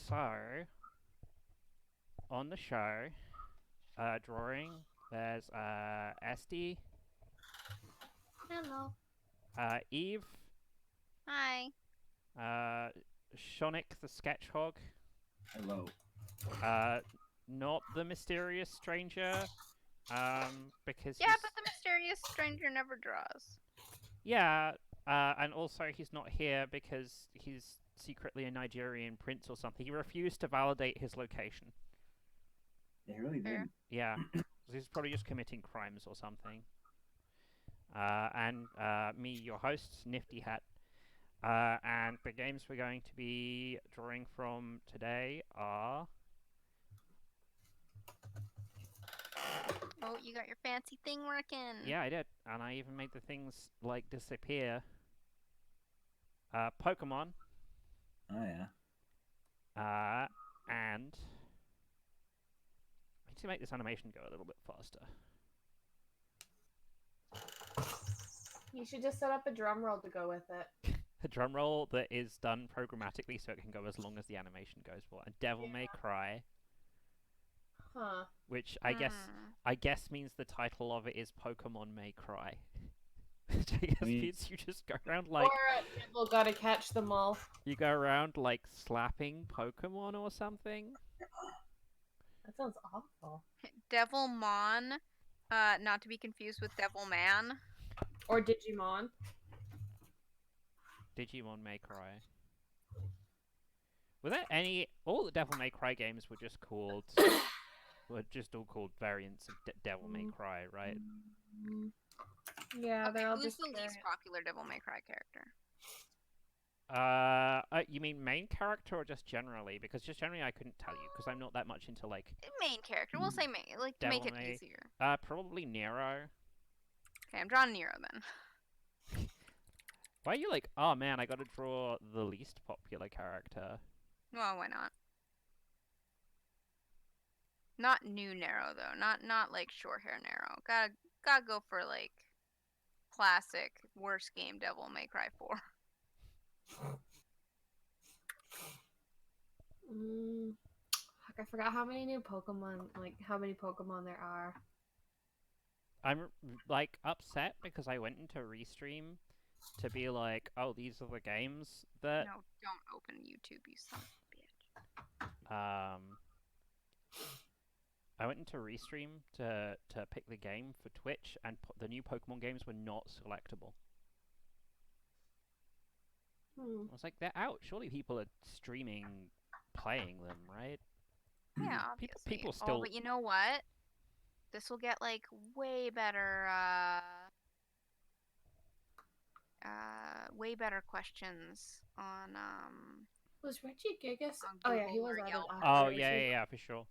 So, on the show, drawing, there's Esty, Hello. Eve, Hi. Seanic the Sketchog, Hello. not the mysterious stranger, because Yeah, he's... but the mysterious stranger never draws. Yeah, and also he's not here because he's secretly a Nigerian prince or something. He refused to validate his location. They really did. Yeah, so he's probably just committing crimes or something. And me, your host, Nifty Hat. And the games we're going to be drawing from today are... Oh, you got your fancy thing working. Yeah, I did. And I even made the things, like, disappear. Pokemon. Oh, yeah. And... I need to make this animation go a little bit faster. You should just set up a drum roll to go with it. A drum roll that is done programmatically so it can go as long as the animation goes for. And Devil May Cry, Huh. which I guess means the title of it is Pokemon May Cry. Which I guess means you just go around like... Or people gotta catch them all. You go around like slapping Pokemon or something. That sounds awful. Devilmon, not to be confused with Devilman. Or Digimon. Digimon May Cry. Were there any... All the Devil May Cry games were just called... were just all called variants of Devil May Cry, right? Yeah, they're all Who's just the least popular Devil May Cry character? You mean main character or just generally? Because just generally I couldn't tell you, because I'm not that much into, like... Main character. We'll say main, like, to make it easier. Probably Nero. Okay, I'm drawing Nero then. Why are you like, oh man, I gotta draw the least popular character? Well, why not? Not new Nero though. Not like short hair Nero. Gotta go for like classic worst game Devil May Cry 4. Fuck, I forgot how many new Pokemon, like how many Pokemon there are. I'm like upset because I went into Restream to be like, oh, these are the games that... No, don't open YouTube, you son of a bitch. I went into Restream to pick the game for Twitch, and the new Pokemon games were not selectable. I was like, they're out. Surely people are streaming, playing them, right? Yeah, obviously. People still... Oh, but you know what? This will get like way better questions on Was Reggie Gigas? on Oh yeah, he Google was or added Yelp. after. Oh yeah, for sure.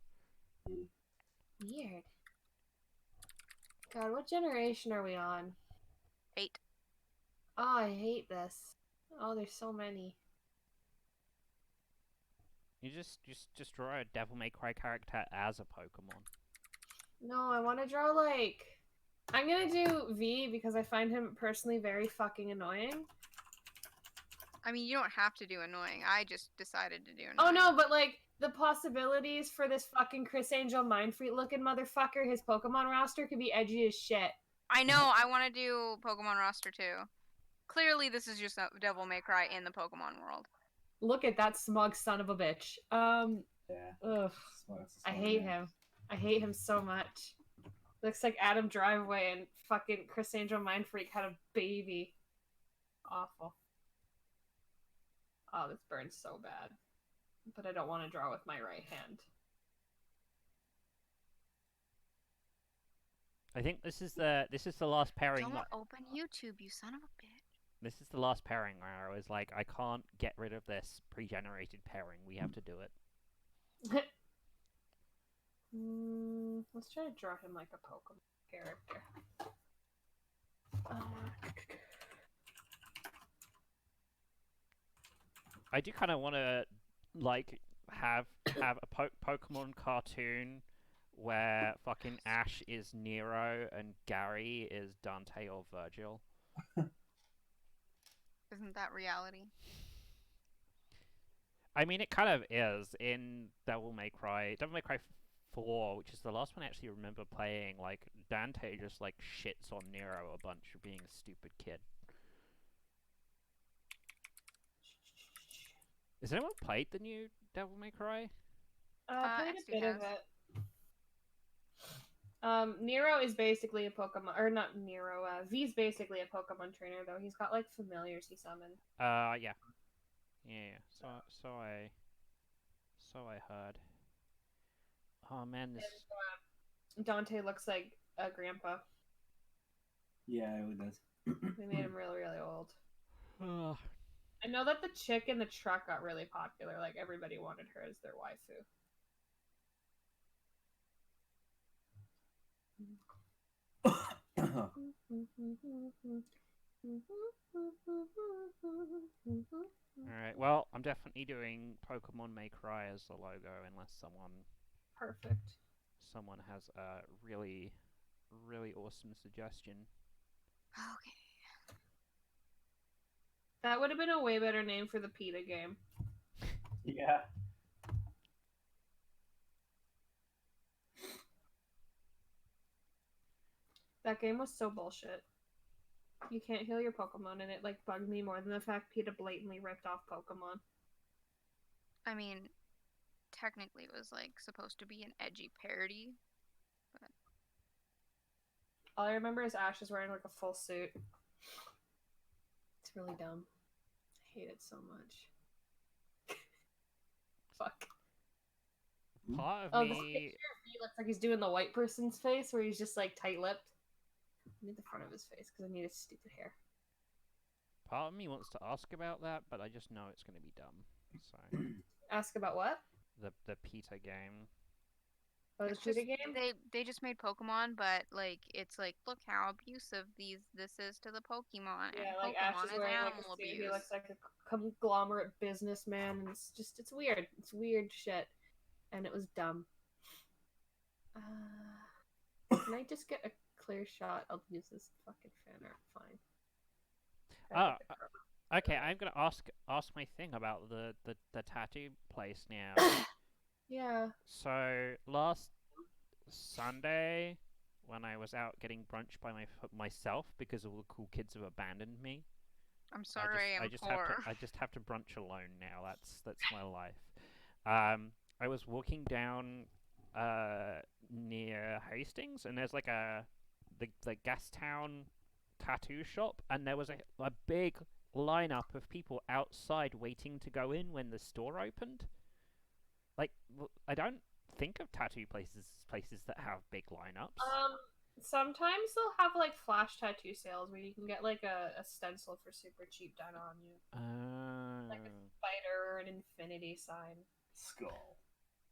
Weird. God, what generation are we on? 8. Oh, I hate this. Oh, there's so many. You just draw a Devil May Cry character as a Pokemon. No, I want to draw like... I'm gonna do V because I find him personally very fucking annoying. I mean, you don't have to do annoying. I just decided to do annoying. Oh no, but like the possibilities for this fucking Chris Angel Mindfreak looking motherfucker, his Pokemon roster could be edgy as shit. I know, I want to do Pokemon roster too. Clearly, this is just Devil May Cry in the Pokemon world. Look at that smug son of a bitch. Yeah. Ugh. I hate him. I hate him so much. Looks like Adam Driveway and fucking Chris Angel Mindfreak had a baby. Awful. Oh, this burns so bad. But I don't want to draw with my right hand. I think this is the last pairing. Don't open YouTube, you son of a bitch. This is the last pairing where I was like, I can't get rid of this pre-generated pairing. We have to do it. Let's try to draw him like a Pokemon character. I do kind of want to like have a Pokemon cartoon where fucking Ash is Nero and Gary is Dante or Virgil. Isn't that reality? I mean, it kind of is in Devil May Cry. Devil May Cry 4, which is the last one I actually remember playing. Like Dante just like shits on Nero a bunch for being a stupid kid. Has anyone played the new Devil May Cry? Played a Esty bit of has. it. Nero is basically a Pokemon, or not Nero. V's basically a Pokemon trainer, though. He's got like familiars he summons. Yeah. So I heard. Oh man, this. And, Dante looks like a grandpa. Yeah, it does. They made him really, really old. Ugh. I know that the chick in the truck got really popular. Like everybody wanted her as their waifu. Alright, well, I'm definitely doing Pokemon May Cry as the logo unless Perfect. someone has a really, really awesome suggestion. Okay. That would have been a way better name for the PETA game. Yeah. That game was so bullshit. You can't heal your Pokemon, and it like bugged me more than the fact PETA blatantly ripped off Pokemon. I mean, technically, it was like supposed to be an edgy parody. But All I remember is Ash is wearing like a full suit. It's really dumb. I hate it so much. Fuck. Part of Oh, this me. picture of me looks like he's doing the white person's face, where he's just like tight-lipped. I need the front of his face because I need his stupid hair. Part of me wants to ask about that, but I just know it's going to be dumb. So Ask about what? the PETA game. Oh, the it's just, PETA game? they just made Pokemon, but like it's like look how abusive this is to the Pokemon. Yeah, and like Ash Pokemon is is wearing like animal a suit. abuse. He looks like a conglomerate businessman, and it's weird. It's weird shit, and it was dumb. Can I just get a clear shot? I'll use this fucking fan art. Fine. Oh, okay. I'm gonna ask my thing about the tattoo place now. Yeah. So last Sunday, when I was out getting brunch by myself because all the cool kids have abandoned me, I'm sorry, I'm poor. I just have to brunch alone now. That's my life. I was walking down near Hastings, and there's like the Gastown tattoo shop, and there was a big lineup of people outside waiting to go in when the store opened. Like, I don't think of tattoo places that have big lineups. Sometimes they'll have like flash tattoo sales where you can get like a stencil for super cheap done on you. Like a spider or an infinity sign. Skull.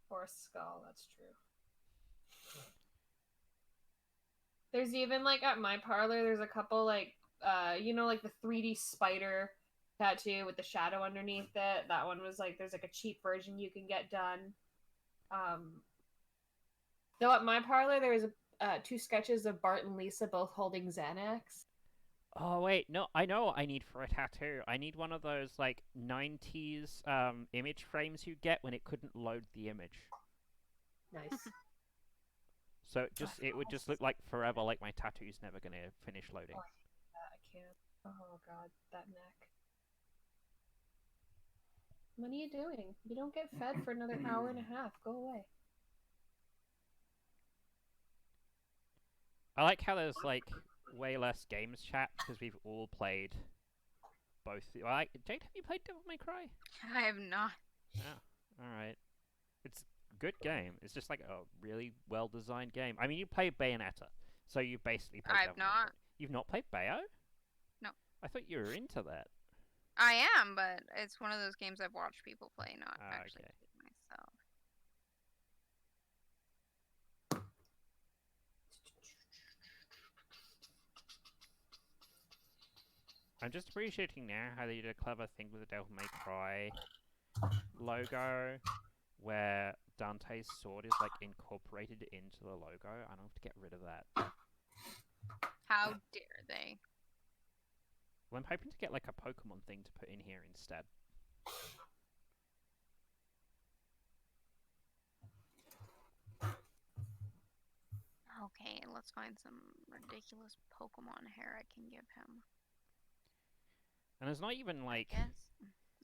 Or a skull, that's true. There's even like at my parlor, there's a couple like like the 3D spider tattoo with the shadow underneath it. That one was like there's like a cheap version you can get done. Though at my parlor there was two sketches of Bart and Lisa both holding Xanax. Oh wait, no, I know what I need for a tattoo. I need one of those like 90s image frames you get when it couldn't load the image. Nice. So it would just look like forever, like my tattoo's never gonna finish loading. Oh, I can't. Oh god, that neck. What are you doing? You don't get fed for another hour and a half. Go away. I like how there's like way less games chat because we've all played both. Jade, have you played Devil May Cry? I have not. Oh, alright. It's a good game. It's just like a really well-designed game. I mean, you play Bayonetta, so you basically played I've Devil May Cry. not. You've not played Bayo? No. I thought you were into that. I am, but it's one of those games I've watched people play, not actually Okay. played myself. I'm just appreciating now how they did a clever thing with the Devil May Cry logo, where Dante's sword is like incorporated into the logo. I don't have to get rid of that. How dare they? Well, I'm hoping to get like a Pokemon thing to put in here instead. Let's find some ridiculous Pokemon hair I can give him. And there's not even, like, I guess.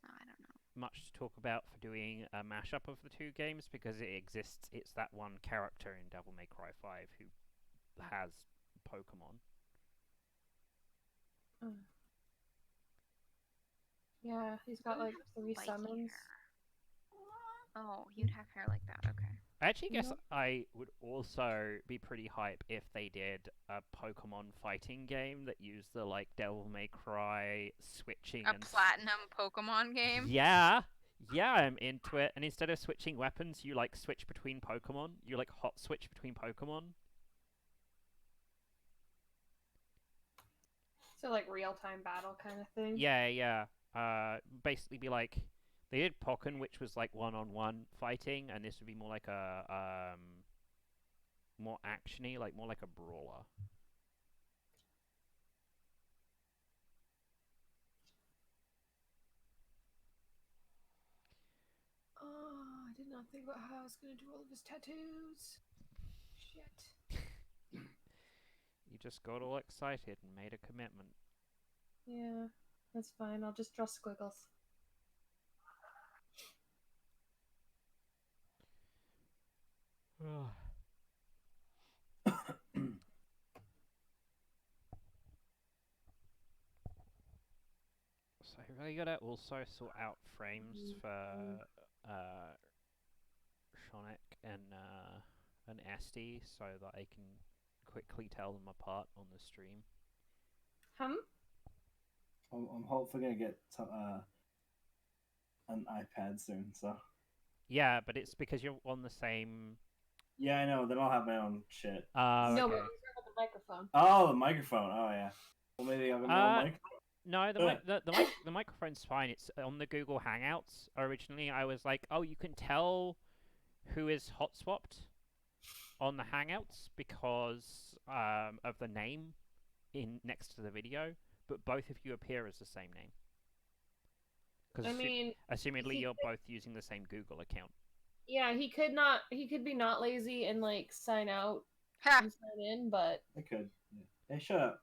No, I don't know. much to talk about for doing a mashup of the two games because it exists. It's that one character in Devil May Cry 5 who has Pokemon. Yeah, he's got like 3 Spiky summons. hair. Oh, you'd have hair like that. Okay. I actually guess Nope. I would also be pretty hype if they did a Pokemon fighting game that used the, like, Devil May Cry switching A and platinum Pokemon game. Yeah, I'm into it. And instead of switching weapons, you, like, switch between Pokemon. You, like, hot switch between Pokemon. So like real-time battle kind of thing. Yeah. Basically be like, they did Pokken, which was like one-on-one fighting, and this would be more like a more actiony, like more like a brawler. Oh, I did not think about how I was gonna do all of his tattoos. Shit. You just got all excited and made a commitment. Yeah, that's fine. I'll just draw squiggles. So I really gotta also sort out frames for Seanic and Esty so that I can quickly tell them apart on the stream. I'm hopefully gonna get some, an iPad soon. So Yeah, but it's because you're on the same. yeah, I know. Then I'll have my own shit. No, Okay. but he's got the microphone. Oh, the microphone. Oh yeah. Well, maybe I'll have my own microphone. No, Ugh. the microphone's fine. It's on the Google Hangouts. Originally, I was like, oh, you can tell who is hot swapped on the Hangouts because of the name in next to the video, but both of you appear as the same name. I mean, assumedly he you're both using the same Google account. yeah, he could not. He could be not lazy and like sign out Ha! and sign in, but I could. Yeah. Hey, shut up.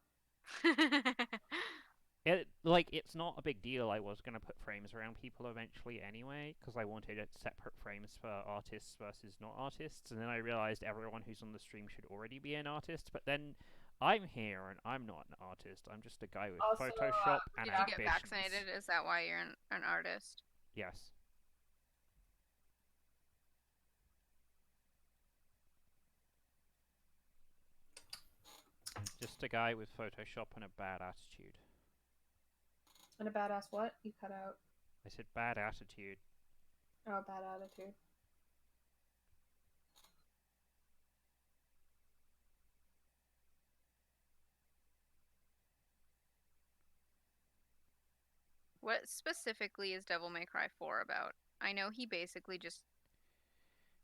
It's not a big deal. I was gonna put frames around people eventually anyway, because I wanted separate frames for artists versus not artists, and then I realized everyone who's on the stream should already be an artist, but then I'm here and I'm not an artist. I'm just a guy with Also, Photoshop and Did you get ambitions. vaccinated? Is that why you're an artist? Yes. Just a guy with Photoshop and a bad attitude. and a badass what? You cut out. I said bad attitude. Oh, bad attitude. What specifically is Devil May Cry 4 about? I know he basically just.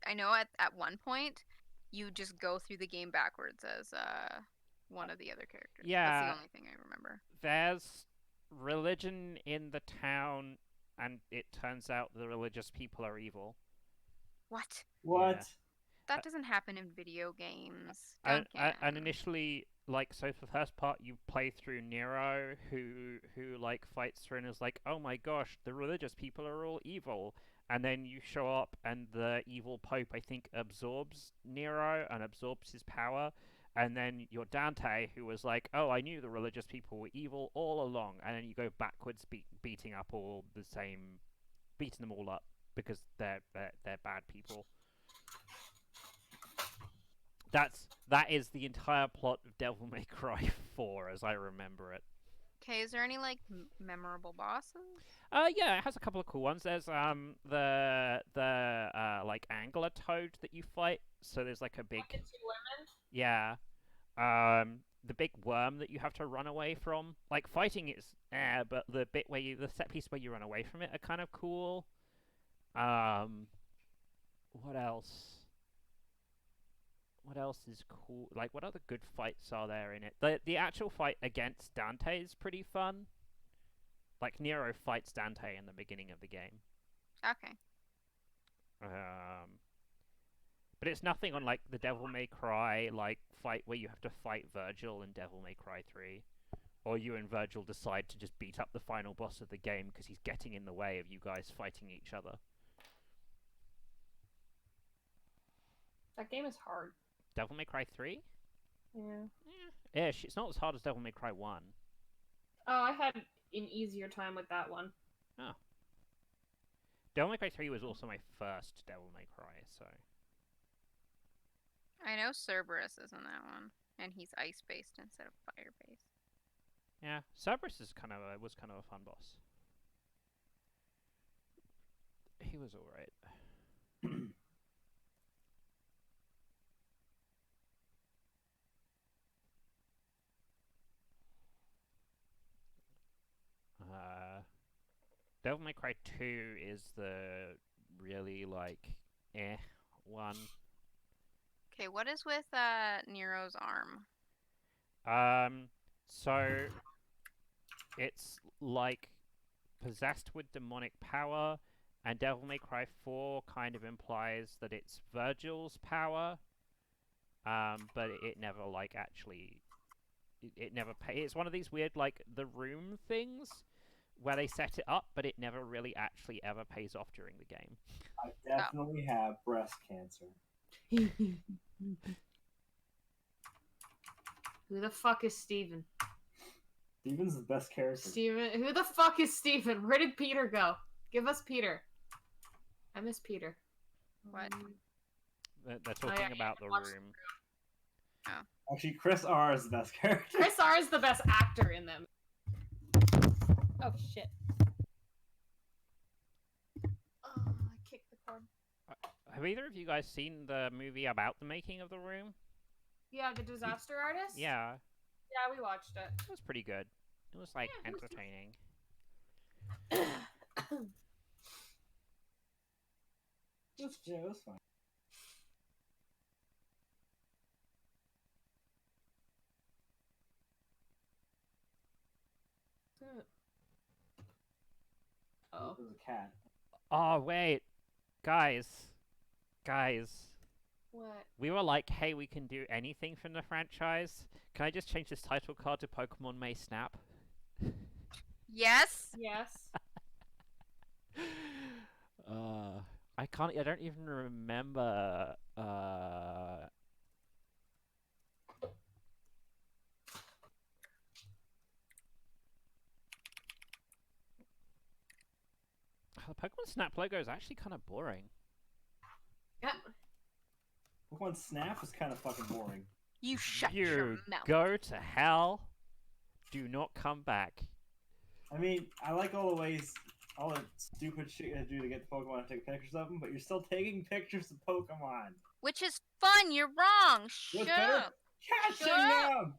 I know at one point, you just go through the game backwards as one of the other characters. Yeah. That's the only thing I remember. There's religion in the town, and it turns out the religious people are evil. What? What? Yeah. That doesn't happen in video games. And Duncan. initially, like, so for the first part, you play through Nero, who like fights through and is like, oh my gosh, the religious people are all evil. And then you show up, and the evil Pope, I think, absorbs Nero and absorbs his power. And then you're Dante, who was like, oh, I knew the religious people were evil all along. And then you go backwards, beating up all the same, beating them all up because they're bad people. That is the entire plot of Devil May Cry 4, as I remember it. Okay, is there any like memorable bosses? Yeah, it has a couple of cool ones. There's the like angler toad that you fight. So there's like a big Fucking 2 women? yeah, the big worm that you have to run away from. Like fighting is but the set piece where you run away from it are kind of cool. What else? What else is cool? Like, what other good fights are there in it? The actual fight against Dante is pretty fun. Like, Nero fights Dante in the beginning of the game. Okay. But it's nothing on like the Devil May Cry like fight where you have to fight Virgil in Devil May Cry 3. Or you and Virgil decide to just beat up the final boss of the game because he's getting in the way of you guys fighting each other. That game is hard. Devil May Cry 3? Yeah. Ish. It's not as hard as Devil May Cry 1. Oh, I had an easier time with that one. Oh. Devil May Cry 3 was also my first Devil May Cry, so... I know Cerberus is in that one, and he's ice-based instead of fire-based. Yeah, Cerberus is was kind of a fun boss. He was alright. Devil May Cry 2 is the really, like, one. Okay, what is with Nero's arm? So it's like possessed with demonic power, and Devil May Cry 4 kind of implies that it's Virgil's power, but it never like actually, it never it's one of these weird like the room things where they set it up, but it never really actually ever pays off during the game. I definitely have breast cancer. Who the fuck is Steven? Steven's the best character. Steven? Who the fuck is Steven? Where did Peter go? Give us Peter. I miss Peter. What? They're talking about the room. Actually, Chris R is the best character. Chris R is the best actor in them. Oh shit. Oh, I kicked the cord. Have either of you guys seen the movie about the making of the room? Yeah, the disaster artist? Yeah. Yeah, we watched it. It was pretty good. It was like Yeah, it was entertaining. Yeah, it was fine. Oh. There's a cat. Oh wait, guys. What? We were like, hey, we can do anything from the franchise. Can I just change this title card to Pokemon May Snap? Yes. Yes. I don't even remember. The Pokemon Snap logo is actually kind of boring. Yep. Pokemon Snap is kind of fucking boring. You shut your You mouth. go to hell. Do not come back. I mean, I like all the ways, all the stupid shit you do to get the Pokemon to take pictures of them, but you're still taking pictures of Pokemon. Which is fun. You're wrong. What's Shut better? up. Catching Shut up. them!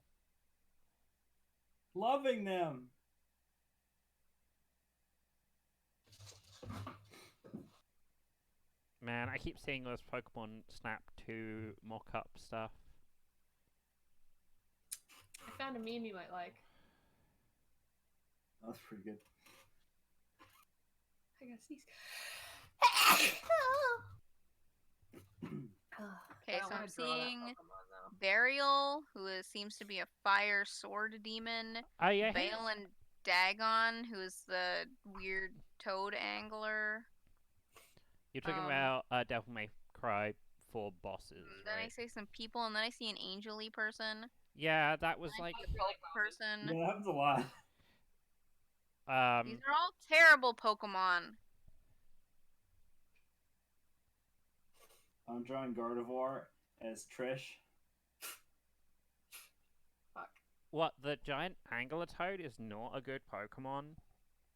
Loving them! Man, I keep seeing those Pokemon Snap 2 mock-up stuff. I found a meme you might like. That's pretty good. I gotta sneeze. Okay, so I'm seeing Burial, who seems to be a fire sword demon. Oh yeah, Bale and Dagon, who is the weird toad angler. you're talking um, about Devil May Cry 4 bosses, Then I right? see some people, and then I see an angel-y person. Yeah, that was Then I like see a poke person. Yeah, that happens a lot. These are all terrible Pokemon. I'm drawing Gardevoir as Trish. Fuck. what, the giant Angler Toad is not a good Pokemon?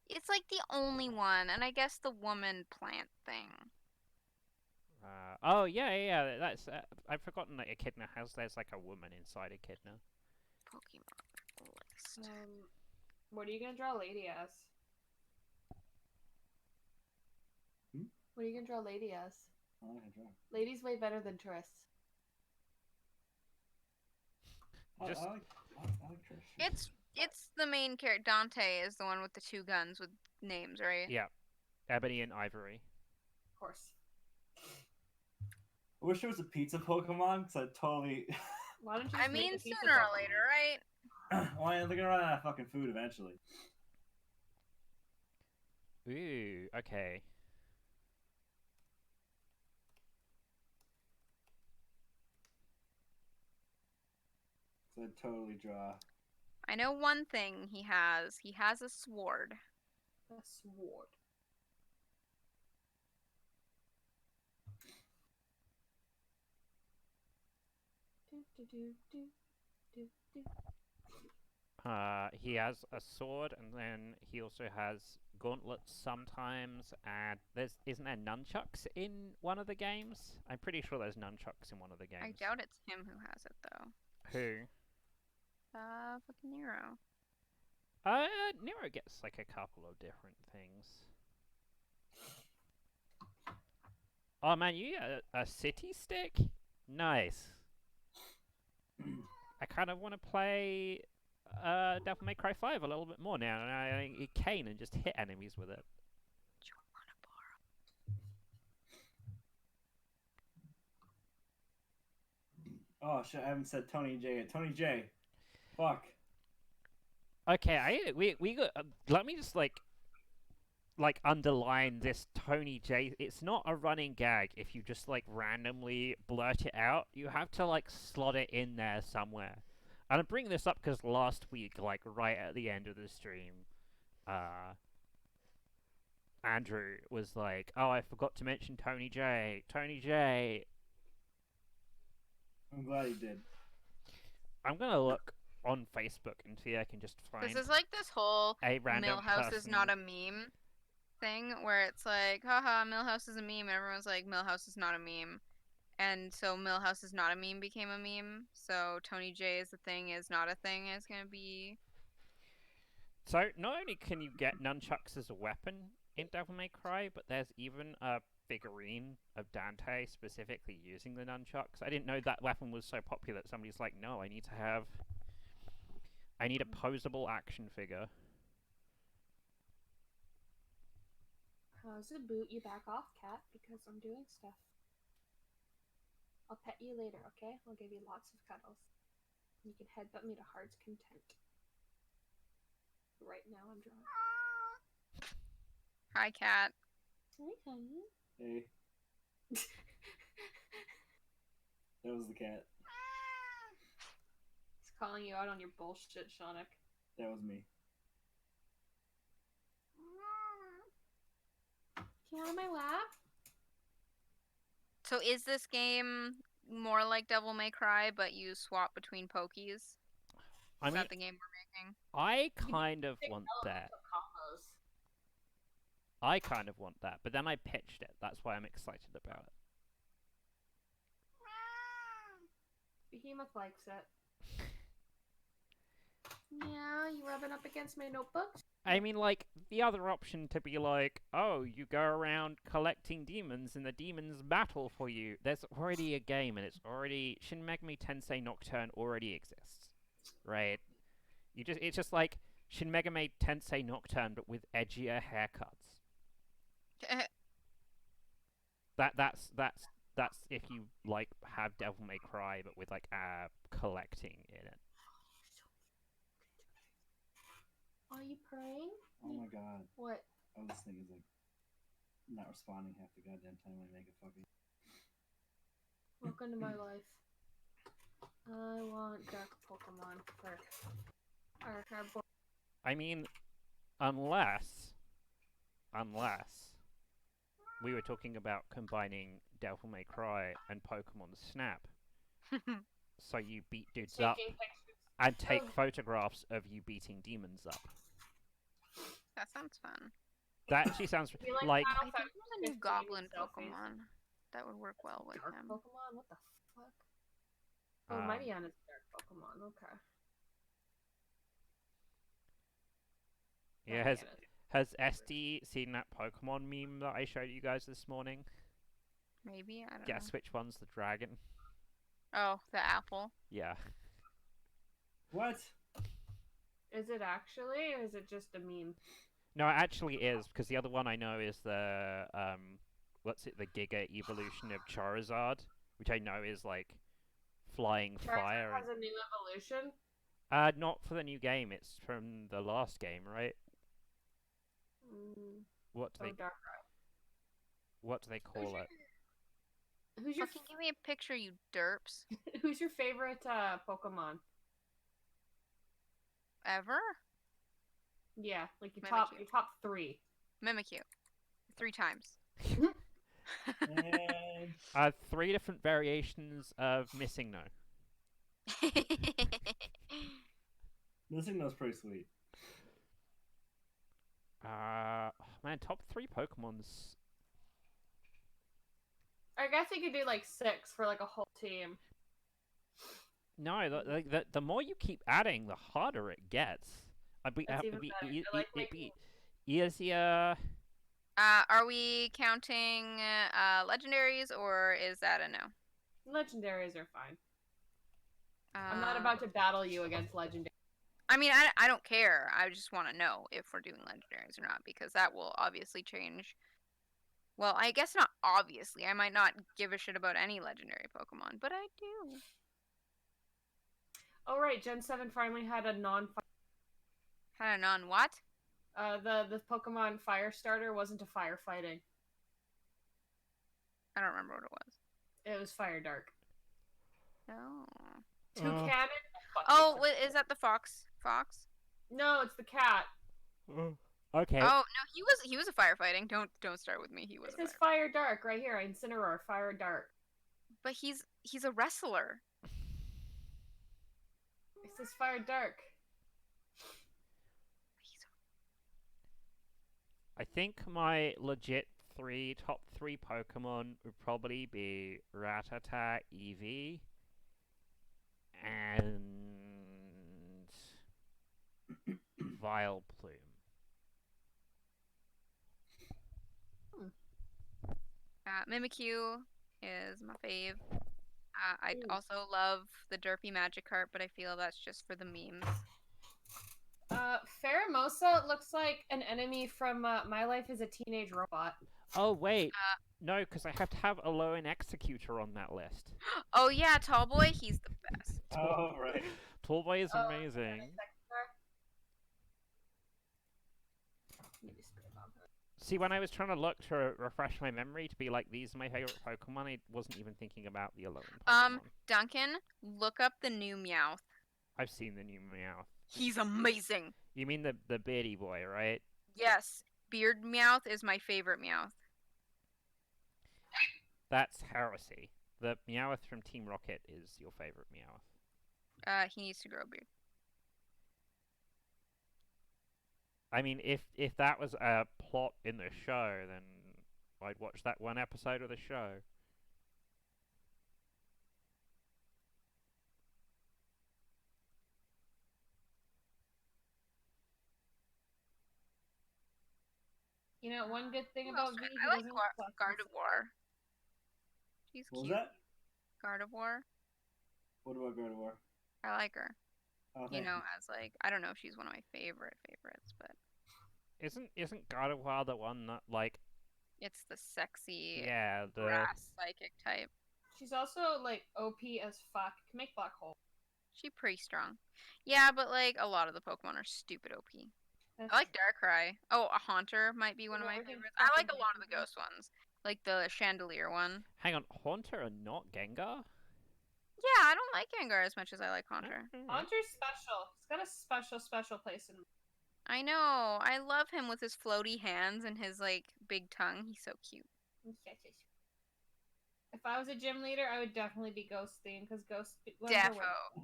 It's like the only one, and I guess the woman plant thing. Oh yeah, that's I've forgotten that Echidna there's like a woman inside Echidna. Pokemon list. What are you gonna draw Lady as? What are you gonna draw Lady as? I like to draw. Lady's way better than Triss. Just- I like Trish. It's the main character. Dante is the one with the two guns with names, right? Yeah, Ebony and Ivory. Of course. wish there was a pizza Pokemon, because I totally. Why don't you I just make mean, a pizza sooner or Pokemon? later, right? Well, they're gonna run out of fucking food eventually. Ooh, okay. So I'd totally draw. I know one thing he has. He has a sword. A sword. Do, do, do, do, do, do. He has a sword, and then he also has gauntlets sometimes, and isn't there nunchucks in one of the games? I'm pretty sure there's nunchucks in one of the games. I doubt it's him who has it though. Who? Fucking Nero. Nero gets like a couple of different things. Oh man, you get a city stick? Nice. I kind of want to play Devil May Cry 5 a little bit more now, and I cane and just hit enemies with it. Do you want to borrow? Oh shit! I haven't said Tony J yet. Tony J. Fuck. Okay, we got. Let me just like underline this Tony J. It's not a running gag if you just like randomly blurt it out. You have to like slot it in there somewhere. And I'm bringing this up because last week, like right at the end of the stream, Andrew was like, "Oh, I forgot to mention Tony J. Tony J." I'm glad he did. I'm gonna look on Facebook and see if I can just find This is like this whole a random Millhouse is person. not a meme thing where it's like, haha, Millhouse is a meme, and everyone's like, Millhouse is not a meme. And so Millhouse is not a meme became a meme. So Tony J is a thing is not a thing is gonna be. So not only can you get nunchucks as a weapon in Devil May Cry, but there's even a figurine of Dante specifically using the nunchucks. I didn't know that weapon was so popular that somebody's like, no, I need a posable action figure. How's it boot? You back off, cat, because I'm doing stuff. I'll pet you later, okay? I'll give you lots of cuddles. You can headbutt me to heart's content. Right now I'm drawing. Hi, cat. Hi, honey. Hey, that was the cat. He's calling you out on your bullshit, Seanic. That was me. Get out of my lap. So is this game more like Devil May Cry, but you swap between Pokies? I Is mean, that the game we're making? I kind of want that. Combos. I kind of want that, but then I pitched it. That's why I'm excited about it. Behemoth likes it. Yeah, you rubbing up against my notebooks? I mean, like, the other option to be like, oh, you go around collecting demons and the demons battle for you. There's already a game and it's already... Shin Megami Tensei Nocturne already exists, right? It's just like Shin Megami Tensei Nocturne, but with edgier haircuts. That's if you, like, have Devil May Cry, but with, like, collecting in it. Are you praying? Oh my god. What? Oh, this thing is like not responding half the goddamn time I make a fucking. Welcome to my life. I want dark Pokemon for our boy. I mean, unless we were talking about combining Devil May Cry and Pokemon Snap, so you beat dudes up Taking pictures. and take photographs of you beating demons up. That sounds fun. That actually sounds You like like I Final think there's a new 15 Goblin selfies. Pokemon that would work well with Dark him. Pokemon? What the fuck? Oh, Um, Mightyon is a dark Pokemon. Okay. yeah. I get it. Has SD seen that Pokemon meme that I showed you guys this morning? Maybe I don't Guess know. which one's the dragon? Oh, the apple. Yeah. What? Is it actually, or is it just a meme? No, it actually is, because the other one I know is the, what's it, the Giga evolution of Charizard. which I know is like flying Charizard fire. has a new evolution. Not for the new game. It's from the last game, right? What do Oh, they Darkrai. What do they call it? Who's your Fucking give me a picture, you derps. Who's your favorite Pokemon? Ever? Yeah, like your Mimikyu. top 3. Mimikyu. 3 times. And 3 different variations of Missing No. Missing No's pretty sweet. Man, top 3 Pokemons. I guess you could do like 6 for like a whole team. No, the more you keep adding, the harder it gets. That's even better. I like It'd be making- easier. Are we counting legendaries, or is that a no? Legendaries are fine. I'm not about to battle you against legendaries. I mean, I don't care. I just want to know if we're doing legendaries or not, because that will obviously change. Well, I guess not obviously. I might not give a shit about any legendary Pokemon, but I do. Oh right, Gen 7 finally had a Had a non what? the Pokemon Fire Starter wasn't a firefighting. I don't remember what it was. It was Fire Dark. Oh. Toucannon? Oh, wait, is that the fox? Fox? No, it's the cat. Okay. Oh no, he was a firefighting. Don't start with me. He was. It says Fire Dark right here. Incineroar, Fire Dark. But he's a wrestler. It says Fire Dark. I think my legit top 3 Pokemon would probably be Rattata, Eevee, and Vileplume. Mimikyu is my fave. I Ooh. also love the derpy Magikarp, but I feel that's just for the memes. Pheromosa looks like an enemy from My Life as a Teenage Robot. Oh, wait. No, because I have to have a Alolan Executor on that list. Oh yeah, Tallboy, he's the best. Oh, right. Tallboy is Oh, amazing. See, when I was trying to look to refresh my memory to be like, these are my favorite Pokemon, I wasn't even thinking about the Alolan Pokemon. Duncan, look up the new Meowth. I've seen the new Meowth. He's amazing. You mean the beardy boy, right? Yes, Beard Meowth is my favorite Meowth. That's heresy. The Meowth from Team Rocket is your favorite Meowth. He needs to grow a beard. I mean, if that was a plot in the show, then I'd watch that one episode of the show. You know, one good thing Who about else V, do he I like doesn't suck. Gardevoir. She's What was cute. that? Gardevoir. What about Gardevoir? I like her. Oh, You thank know, as like, I don't know if she's one of my favorites, but Isn't Gardevoir the one that, like, it's the sexy yeah, the grass psychic type. She's also like OP as fuck. Can make black hole. She's pretty strong. Yeah, but like a lot of the Pokemon are stupid OP. I like Darkrai. Oh, a Haunter might be one of my Everything's favorites. I like a fucking lot of the amazing. ghost ones. Like the Chandelier one. Hang on, Haunter and not Gengar? Yeah, I don't like Gengar as much as I like Haunter. Haunter's special. He's got a special place in. I know. I love him with his floaty hands and his like big tongue. He's so cute. If I was a gym leader, I would definitely be ghost themed because ghost ones are weird. Defo.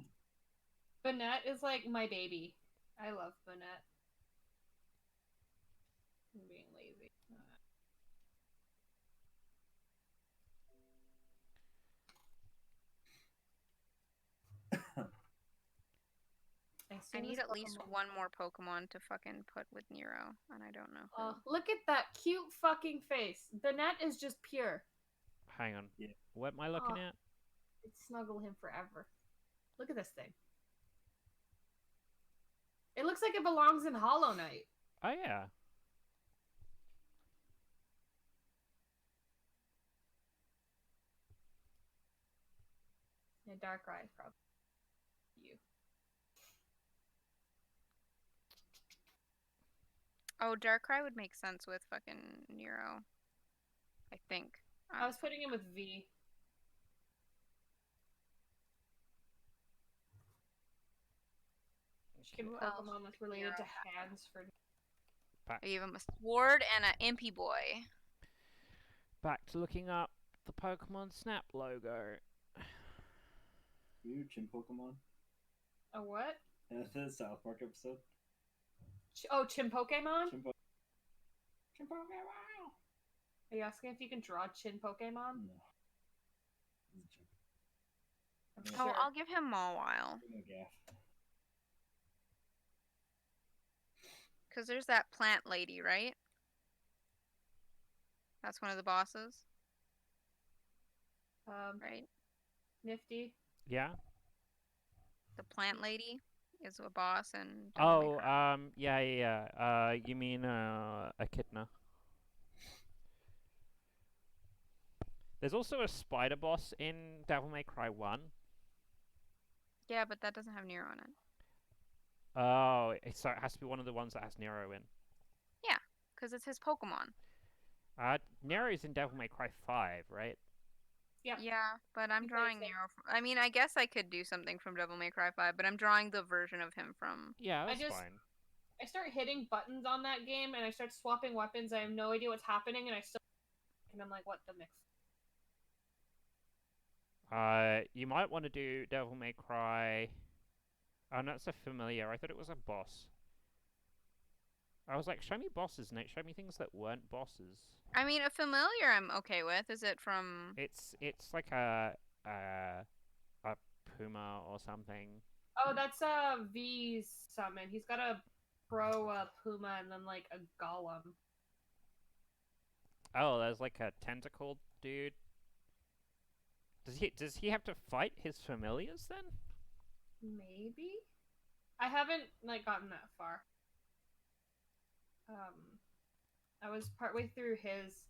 Banette is like my baby. I love Banette. I'm being lazy. I need at least one more Pokemon to fucking put with Nero, and I don't know who. Oh, look at that cute fucking face. Banette is just pure. Hang on. Yeah. What am I looking Oh. at? I'd snuggle him forever. Look at this thing. It looks like it belongs in Hollow Knight. Oh, yeah. Yeah, Darkrai is probably you. Oh, Darkrai would make sense with fucking Nero. I think. I was putting him with V. Should Who Pokemon else that's would related to Nero have? hands for. I gave him a sword and an Impy Boy. Back to looking up the Pokemon Snap logo. You Chim Pokemon. A what? Yeah, the South Park episode. Chim Pokemon? Chim Pokemon. Are you asking if you can draw Chin Pokemon? No. It's a joke. I'm Yeah. Oh, sure. I'll give him Mawile. No gaff. Because there's that plant lady, right? That's one of the bosses, right? Nifty. Yeah. The plant lady is a boss and. Oh, yeah. You mean Echidna? There's also a spider boss in Devil May Cry 1. Yeah, but that doesn't have Nero in it. Oh, so it has to be one of the ones that has Nero in. Because it's his Pokemon. Nero's in Devil May Cry 5, right? Yeah. Yeah, but I'm You drawing guys Nero. I mean, I guess I could do something from Devil May Cry 5, but I'm drawing the version of him from. Yeah, that's just- fine. I start hitting buttons on that game and I start swapping weapons. I have no idea what's happening and I'm like, what the mix? You might want to do Devil May Cry. Oh, no, it's a familiar. I thought it was a boss. I was like, show me bosses, Nate. Show me things that weren't bosses. I mean, a familiar I'm okay with. Is it from. It's like a puma or something. Oh, that's V's summon. He's got a pro Puma and then like a Golem. Oh, there's like a tentacled dude. Does he have to fight his familiars then? Maybe? I haven't like gotten that far. I was partway through his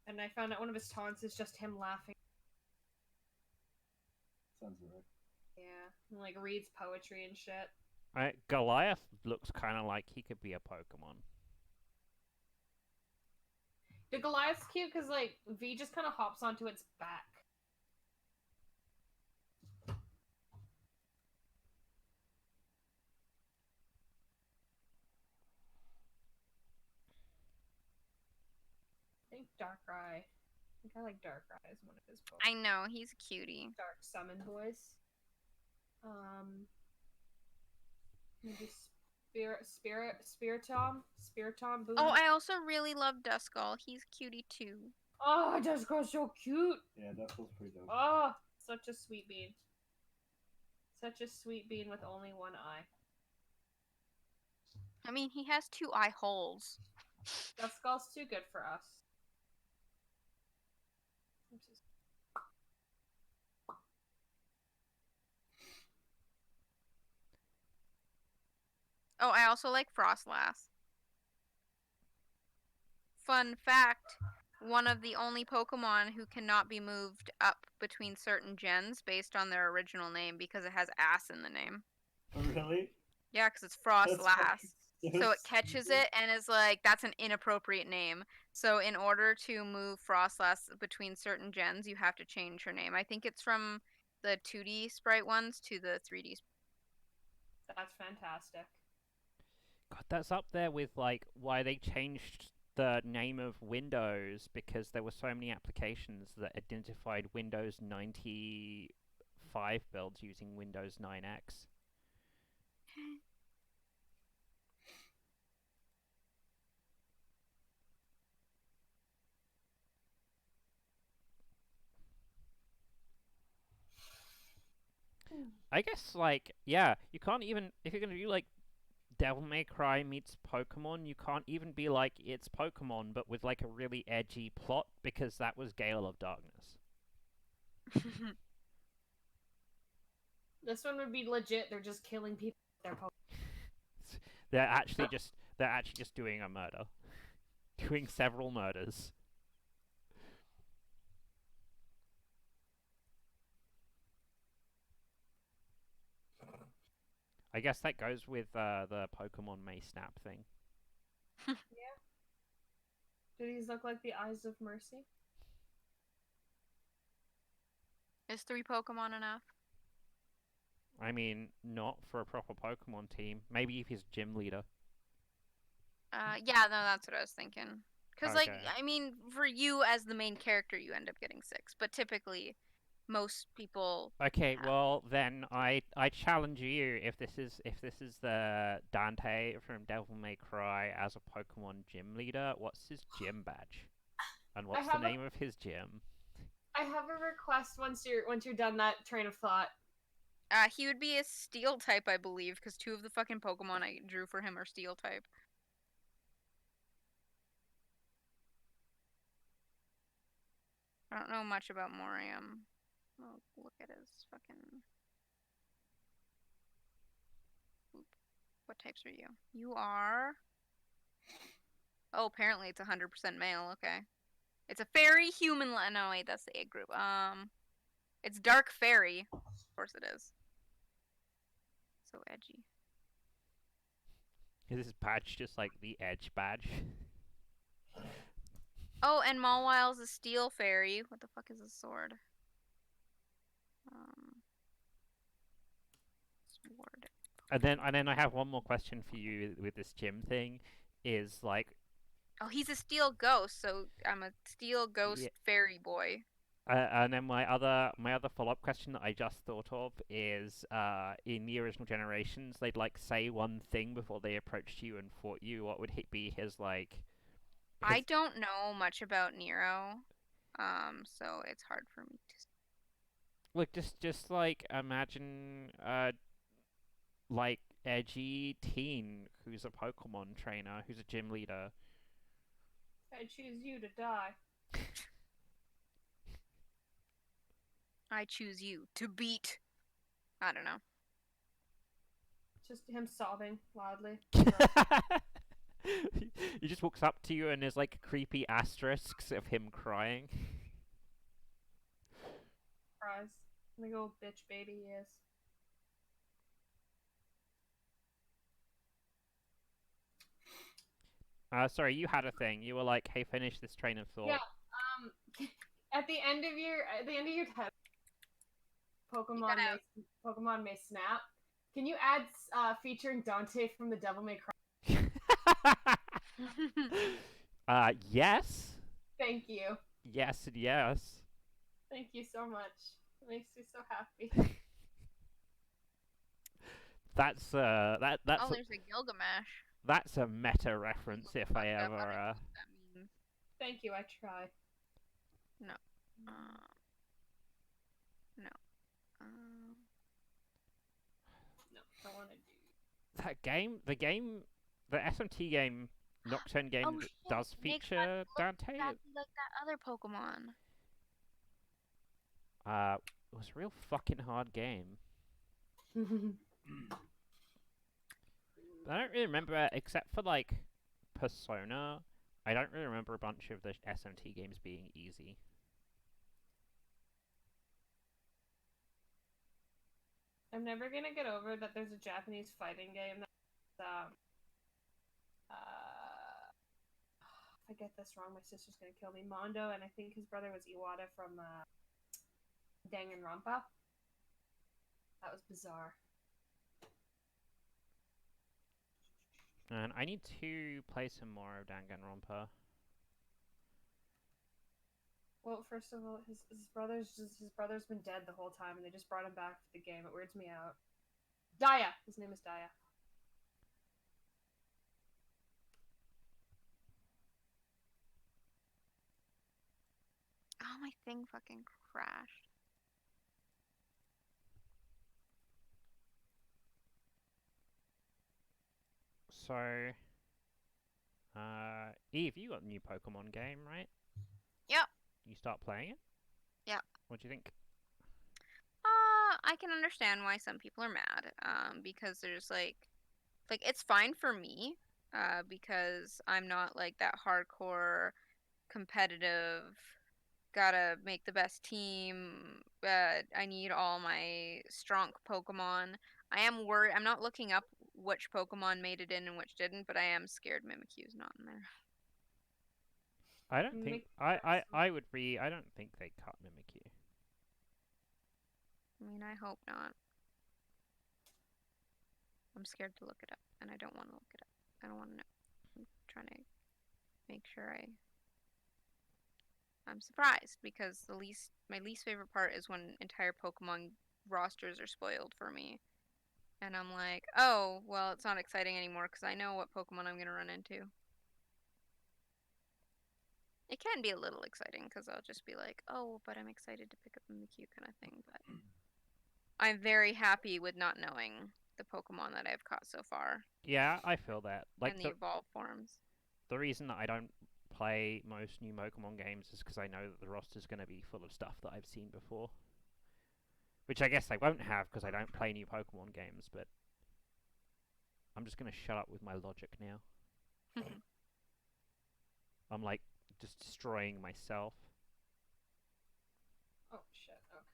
and I found out one of his taunts is just him laughing. Sounds right. Yeah. And, like reads poetry and shit. Goliath looks kind of like he could be a Pokemon. The Goliath's cute because like V just kind of hops onto its back. I think Darkrai. I think I like Darkrai as one of his Pokemon. I know, he's a cutie. Dark Summon Boys. Maybe Spiritomb Boom. Oh, I also really love Duskull. He's cutie too. Oh, Duskull's so cute. Yeah, that feels pretty dope. Oh, such a sweet bean. Such a sweet bean with only one eye. I mean, he has 2 eye holes. Duskull's too good for us. Oh, I also like Frostlass. Fun fact, one of the only Pokemon who cannot be moved up between certain gens based on their original name because it has ass in the name. Oh, really? Yeah, because it's That's Frostlass. fucking So it catches stupid. it and is like, that's an inappropriate name. So in order to move Frostlass between certain gens, you have to change her name. I think it's from the 2D sprite ones to the 3D. That's fantastic. God, that's up there with like why they changed the name of Windows because there were so many applications that identified Windows 95 builds using Windows 9X. I guess, like, yeah, you can't even, if you're gonna do, like, Devil May Cry meets Pokemon, you can't even be like, it's Pokemon, but with, like, a really edgy plot, because that was Gale of Darkness. This one would be legit. They're just killing people with their Pokemon. They're actually just doing a murder. Doing several murders. I guess that goes with the Pokemon May Snap thing. Do these look like the Eyes of Mercy? Is 3 Pokemon enough? I mean, not for a proper Pokemon team. Maybe if he's gym leader. Yeah, no, that's what I was thinking. Because, like, Okay. I mean, for you as the main character, you end up getting 6. But typically, most people. Okay, have- well then I challenge you if this is the Dante from Devil May Cry as a Pokemon gym leader, what's his gym badge? And what's the have a- name of his gym? I have a request once you're done that train of thought. He would be a Steel type, I believe, because 2 of the fucking Pokemon I drew for him are Steel type. I don't know much about Moriam. Oh, look at his fucking. Oop. What types are you? You are. Oh, apparently it's 100% male. Okay. It's a fairy human. No, wait, that's the egg group. It's dark fairy. Of course it is. So edgy. Is his badge just like the Edge badge? Oh, and Mawwile's a steel fairy. What the fuck is a sword? Sword. And then I have one more question for you with this gym thing, is like, Oh, he's a steel ghost, so I'm a steel ghost Yeah. fairy boy. and then my other follow-up question that I just thought of is, in the original generations, they'd like say one thing before they approached you and fought you. What would be his like? I don't know much about Nero, so it's hard for me to. Look, just like imagine like edgy teen who's a Pokemon trainer, who's a gym leader. I choose you to die. I choose you to beat. I don't know. Just him sobbing loudly. He just walks up to you and there's like creepy asterisks of him crying. Cries. Like old bitch baby he is. Sorry, you had a thing. You were like, "Hey, finish this train of thought." Yeah. At the end of your test, Pokemon may snap. Can you add featuring Dante from the Devil May Cry? Yes. Thank you. Yes and yes. Thank you so much. It makes me so happy. That's Oh, there's a Gilgamesh. that's a meta reference if I Fucked up. I don't know ever. what that means. Thank you. I try. No. No. No, I want to do. That game, the SMT game, Nocturne game Oh, shit. does Makes feature Dante. Exactly like that other Pokemon. It was a real fucking hard game. I don't really remember, except for like Persona. I don't really remember a bunch of the SMT games being easy. I'm never gonna get over that there's a Japanese fighting game that's if I get this wrong, my sister's gonna kill me. Mondo, and I think his brother was Iwata from Danganronpa. That was bizarre. And I need to play some more of Danganronpa. Well, first of all, his brother's been dead the whole time, and they just brought him back for the game. It weirds me out. Daya, his name is Daya. Oh, my thing fucking crashed. So, Eve, you got a new Pokemon game, right? Yep. You start playing it? Yep. What do you think? I can understand why some people are mad. Because there's like it's fine for me. Because I'm not like that hardcore competitive. Gotta make the best team. I need all my strong Pokemon. I am worried. I'm not looking up which Pokemon made it in and which didn't, but I am scared Mimikyu's not in there. I don't think I would be. I don't think they cut Mimikyu. I mean, I hope not. I'm scared to look it up, and I don't want to look it up. I don't want to know. I'm trying to make sure I'm surprised because my least favorite part is when entire Pokemon rosters are spoiled for me. And I'm like, oh, well, it's not exciting anymore because I know what Pokemon I'm going to run into. It can be a little exciting because I'll just be like, oh, but I'm excited to pick up Mimikyu kind of thing. But I'm very happy with not knowing the Pokemon that I've caught so far. Yeah, I feel that. Like and the evolved forms. The reason that I don't play most new Pokemon games is because I know that the roster's going to be full of stuff that I've seen before. Which I guess they won't have because I don't play new Pokemon games, but I'm just going to shut up with my logic now. I'm like just destroying myself. Oh shit, okay.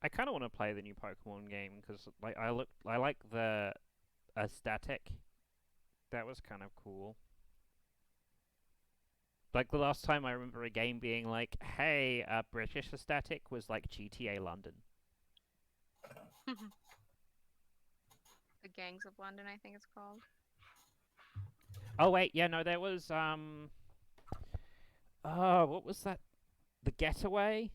I kind of want to play the new Pokemon game because like I like the Estelcx. That was kind of cool. Like the last time I remember a game being like, "Hey, British Estelcx" was like GTA London. The Gangs of London, I think it's called. Oh wait, yeah, no, there was what was that? The Getaway?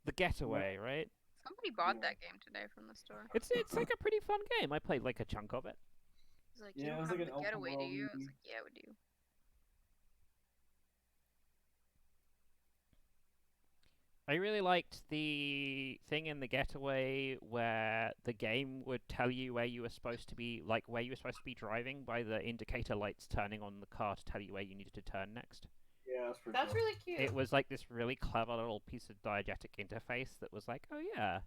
The Getaway, right? Somebody bought that game today from the store. It's like a pretty fun game. I played like a chunk of it. He's like, you don't have the Getaway, do you? I was like, yeah, we do. I really liked the thing in the Getaway where the game would tell you where you were supposed to be, like where you were supposed to be driving by the indicator lights turning on the car to tell you where you needed to turn next. Yeah, that's really cute. It was like this really clever little piece of diegetic interface that was like, oh yeah,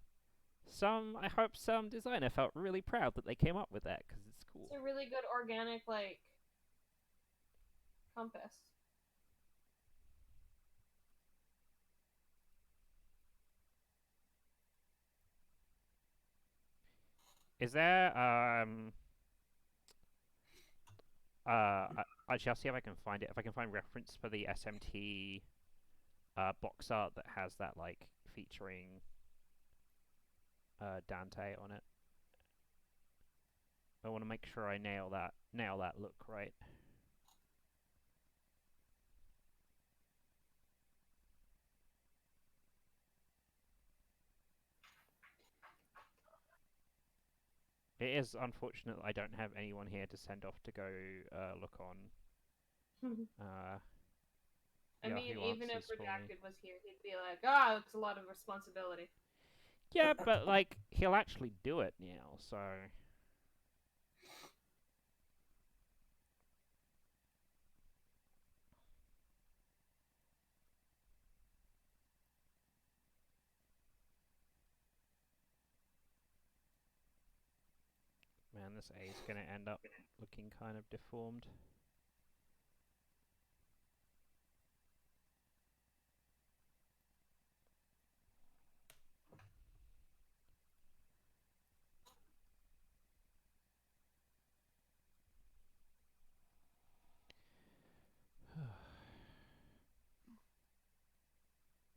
I hope some designer felt really proud that they came up with that because it's cool. It's a really good organic like compass. Is there actually I'll see if I can find it. If I can find reference for the SMT box art that has that like featuring Dante on it. I want to make sure I nail that look right. It is unfortunate that I don't have anyone here to send off to go look on. I mean, even if Redacted was here, he'd be like, "Ah, it's a lot of responsibility." Yeah, but like he'll actually do it now, so. Man, this A is going to end up looking kind of deformed.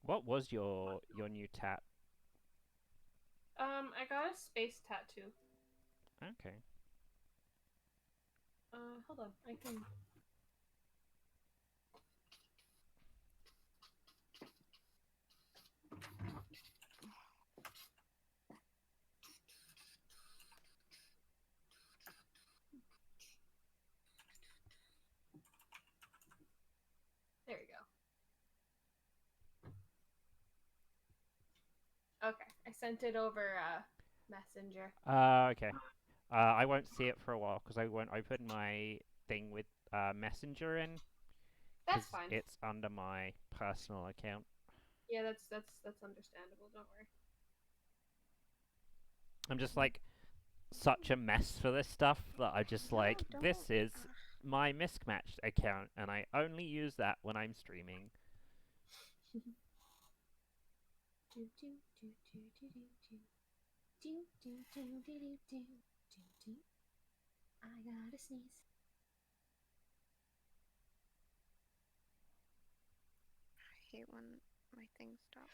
What was your new tat? I got a space tattoo. Okay. Hold on, I can. There we go. Okay, I sent it over Messenger. Okay. I won't see it for a while because I won't open my thing with Messenger in. That's fine. It's under my personal account. Yeah, that's understandable. Don't worry. I'm just like such a mess for this stuff that I just like this is my Misc Matched account and I only use that when I'm streaming. I gotta sneeze. I hate when my things stop.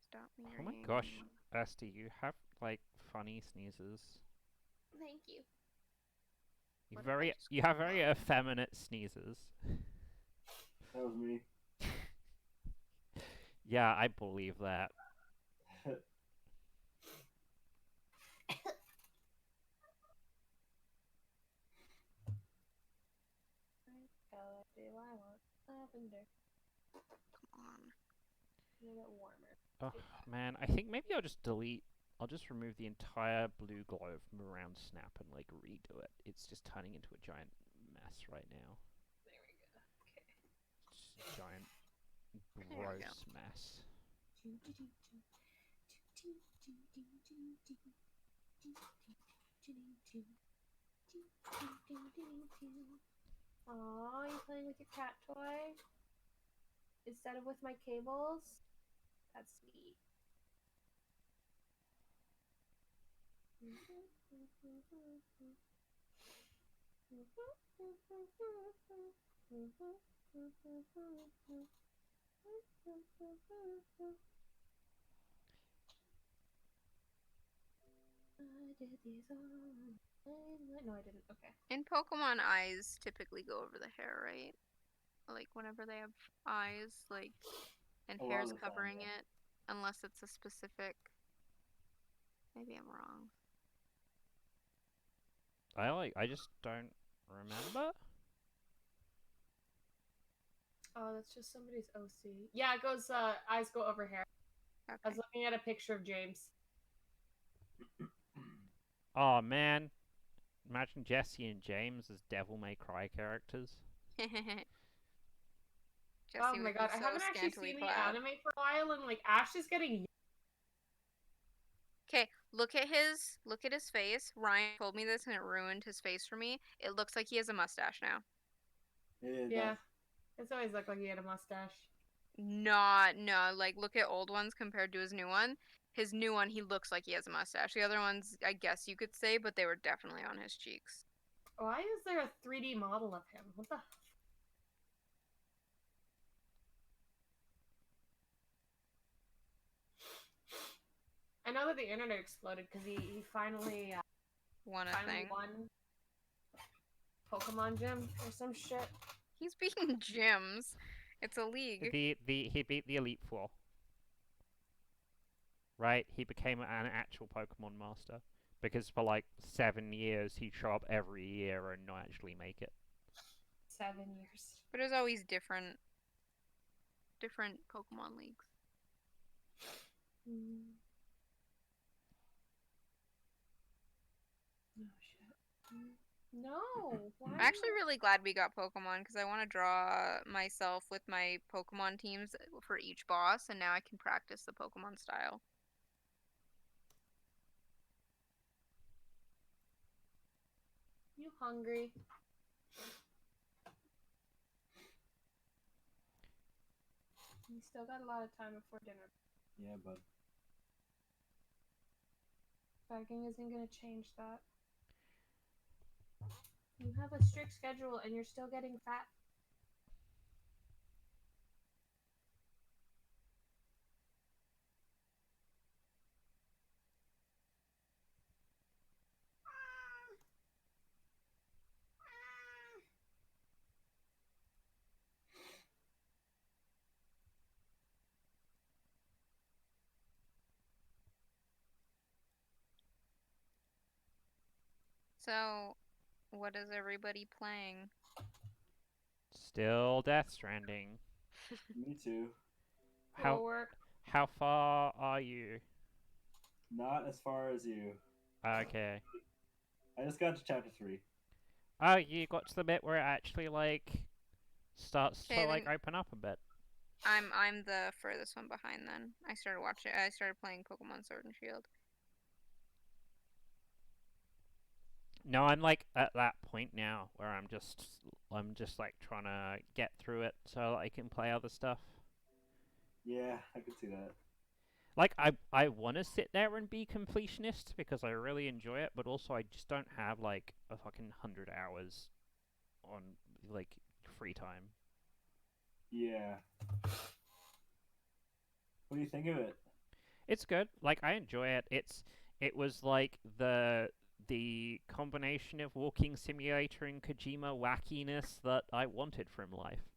Stop me. Oh my ringing. gosh, Esty, you have like funny sneezes. Thank you. You What if I very just you have very close? effeminate sneezes. That was me. Yeah, I believe that. What color do I want? Lavender. Come on. A little bit warmer. Oh man, I think maybe I'll just remove the entire blue glow from around Snap and like redo it. It's just turning into a giant mess right now. There we go. Okay. It's just a giant There we go. gross mess. Aw, you playing with your cat toy? Instead of with my cables? That's sweet. I did these all. No, I didn't. Okay. And Pokemon eyes typically go over the hair, right? Like whenever they have eyes, like, and A lot hair's of the time, covering yeah. it, unless it's a specific. Maybe I'm wrong. I just don't remember. Oh, that's just somebody's OC. Yeah, it goes, eyes go over hair. I Okay. was looking at a picture of James. Oh man, imagine Jesse and James as Devil May Cry characters. Jesse Oh my would god, be I so haven't actually scantily seen the clad. anime for a while, and like Ash is getting. Okay, look at his face. Ryan told me this and it ruined his face for me. It looks like he has a mustache now. Yeah, it's always looked like he had a mustache. No, like look at old ones compared to his new one. His new one, he looks like he has a mustache. The other ones, I guess you could say, but they were definitely on his cheeks. Why is there a 3D model of him? What the? I know that the internet exploded because he finally One thing. won Pokemon Gym or some shit. He's beating gyms. It's a league. He beat the Elite Four. Right? He became an actual Pokemon master. Because for like 7 years he'd show up every year and not actually make it. 7 years. But there's always different Pokemon leagues. Oh shit. No. Why? I'm actually really glad we got Pokemon because I want to draw myself with my Pokemon teams for each boss, and now I can practice the Pokemon style. You hungry? You still got a lot of time before dinner. Yeah, bud. Begging isn't gonna change that. You have a strict schedule and you're still getting fat. So, what is everybody playing? Still Death Stranding. Me too. How Work. how far are you? Not as far as you. Okay. I just got to chapter 3. Oh, you got to the bit where it actually like starts to Okay, like then- open up a bit. I'm the furthest one behind then. I started playing Pokemon Sword and Shield. No, I'm like at that point now where I'm just like trying to get through it so that I can play other stuff. Yeah, I could see that. Like I want to sit there and be completionist because I really enjoy it, but also I just don't have like a fucking 100 hours on like free time. Yeah. What do you think of it? It's good. Like I enjoy it. It was like the combination of walking simulator and Kojima wackiness that I wanted from life.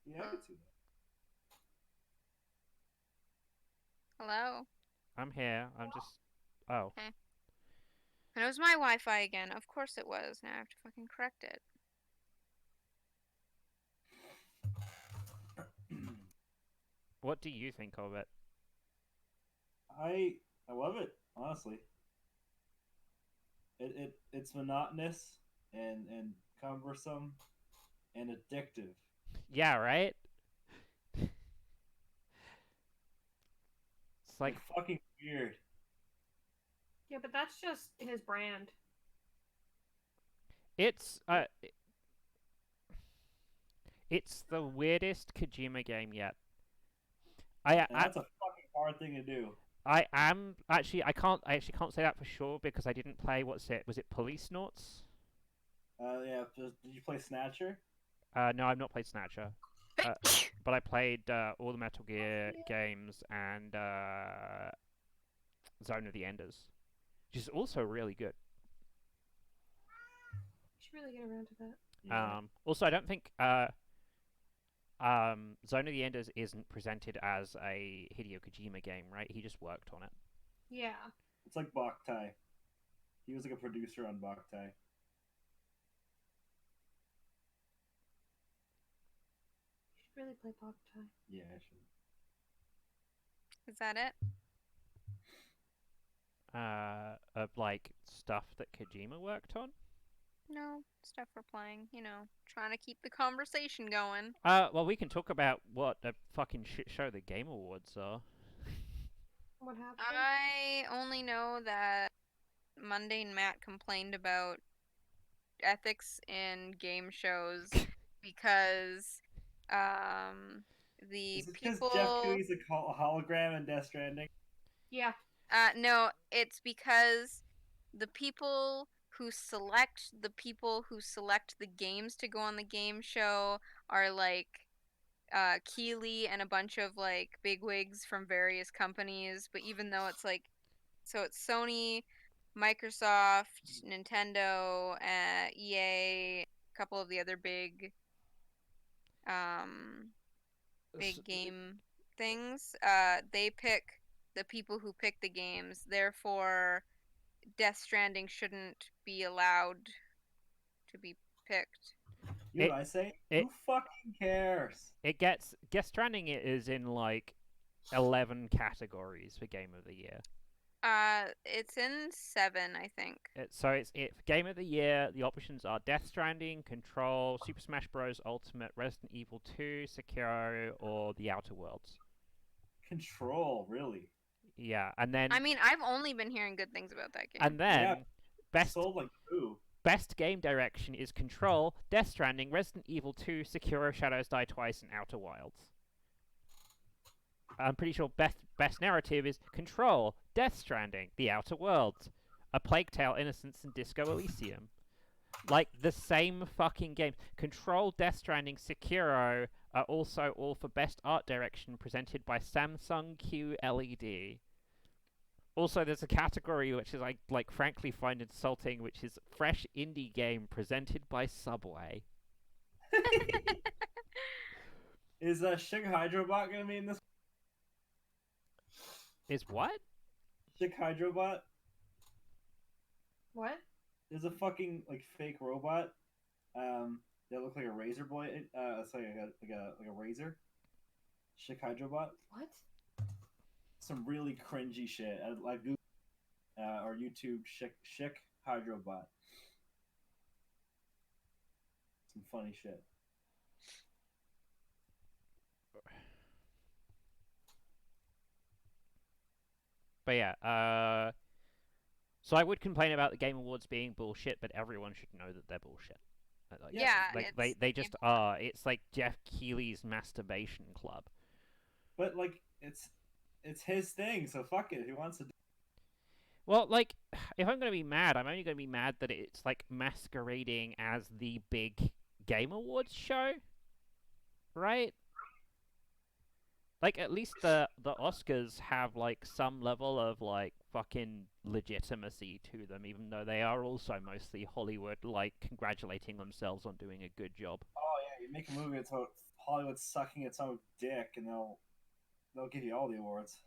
Yeah, I could see that. Hello. I'm here. I'm just. Oh. Okay. And it was my Wi-Fi again. Of course it was. Now I have to fucking correct it. What do you think of it? I love it, honestly. It's monotonous and cumbersome and addictive. Yeah, right? It's like Like fucking weird. Yeah, but that's just his brand. it's it's the weirdest Kojima game yet. And that's a fucking hard thing to do. I am actually I actually can't say that for sure because I didn't play was it Police Noughts? Yeah. Did you play Snatcher? No, I've not played Snatcher. But I played all the Metal Gear games and Zone of the Enders, which is also really good. Should really get around to that. Yeah. Also, I don't think Zone of the Enders isn't presented as a Hideo Kojima game, right? He just worked on it. Yeah. It's like Boktai. He was like a producer on Boktai. Should really play Boktai. Yeah, I should. Is that it? Of like stuff that Kojima worked on. No, stuff we're playing. You know, trying to keep the conversation going. Well, we can talk about what a fucking shit show the Game Awards are. What happened? I only know that Mundane Matt complained about ethics in game shows because the Is it because people Jeff Keighley's a hologram in Death Stranding? Yeah. no, it's because the people who select the games to go on the game show are like Keeley and a bunch of like bigwigs from various companies, but even though it's like so it's Sony, Microsoft, Nintendo, EA, a couple of the other big game things. They pick the people who pick the games. Therefore, Death Stranding shouldn't be allowed to be picked. You know what I say? Who fucking cares? Death Stranding is in like 11 categories for Game of the Year. It's in 7, I think. For Game of the Year, the options are Death Stranding, Control, Super Smash Bros. Ultimate, Resident Evil 2, Sekiro, or The Outer Worlds. Control, really? Yeah, and then I mean, I've only been hearing good things about that game. and then Yeah, best sold like poo. best game direction is Control, Death Stranding, Resident Evil 2, Sekiro, Shadows Die Twice, and Outer Wilds. I'm pretty sure best narrative is Control, Death Stranding, The Outer Worlds, A Plague Tale: Innocence, and Disco Elysium. Like the same fucking games. Control, Death Stranding, Sekiro are also all for best art direction presented by Samsung QLED. Also, there's a category which is I like frankly find insulting, which is fresh indie game presented by Subway. Is Shig Hydrobot gonna be in this? Is what? Shig Hydrobot? What? There's a fucking like fake robot. That looks like a razor blade. It's like a razor. Shig Hydrobot. What? Some really cringy shit. Like Google or YouTube. Shig Hydrobot. Some funny shit. But yeah, So I would complain about the Game Awards being bullshit, but everyone should know that they're bullshit. Like, Yeah, like it's they just are. It's like Jeff Keighley's masturbation club. But like, it's his thing, so fuck it. If he wants to. Well, like, if I'm going to be mad, I'm only going to be mad that it's, like, masquerading as the big Game Awards show. Right? Like, at least the Oscars have, like, some level of, like, fucking legitimacy to them, even though they are also mostly Hollywood, like, congratulating themselves on doing a good job. Oh yeah, you make a movie that's about Hollywood sucking its own dick, and they'll give you all the awards.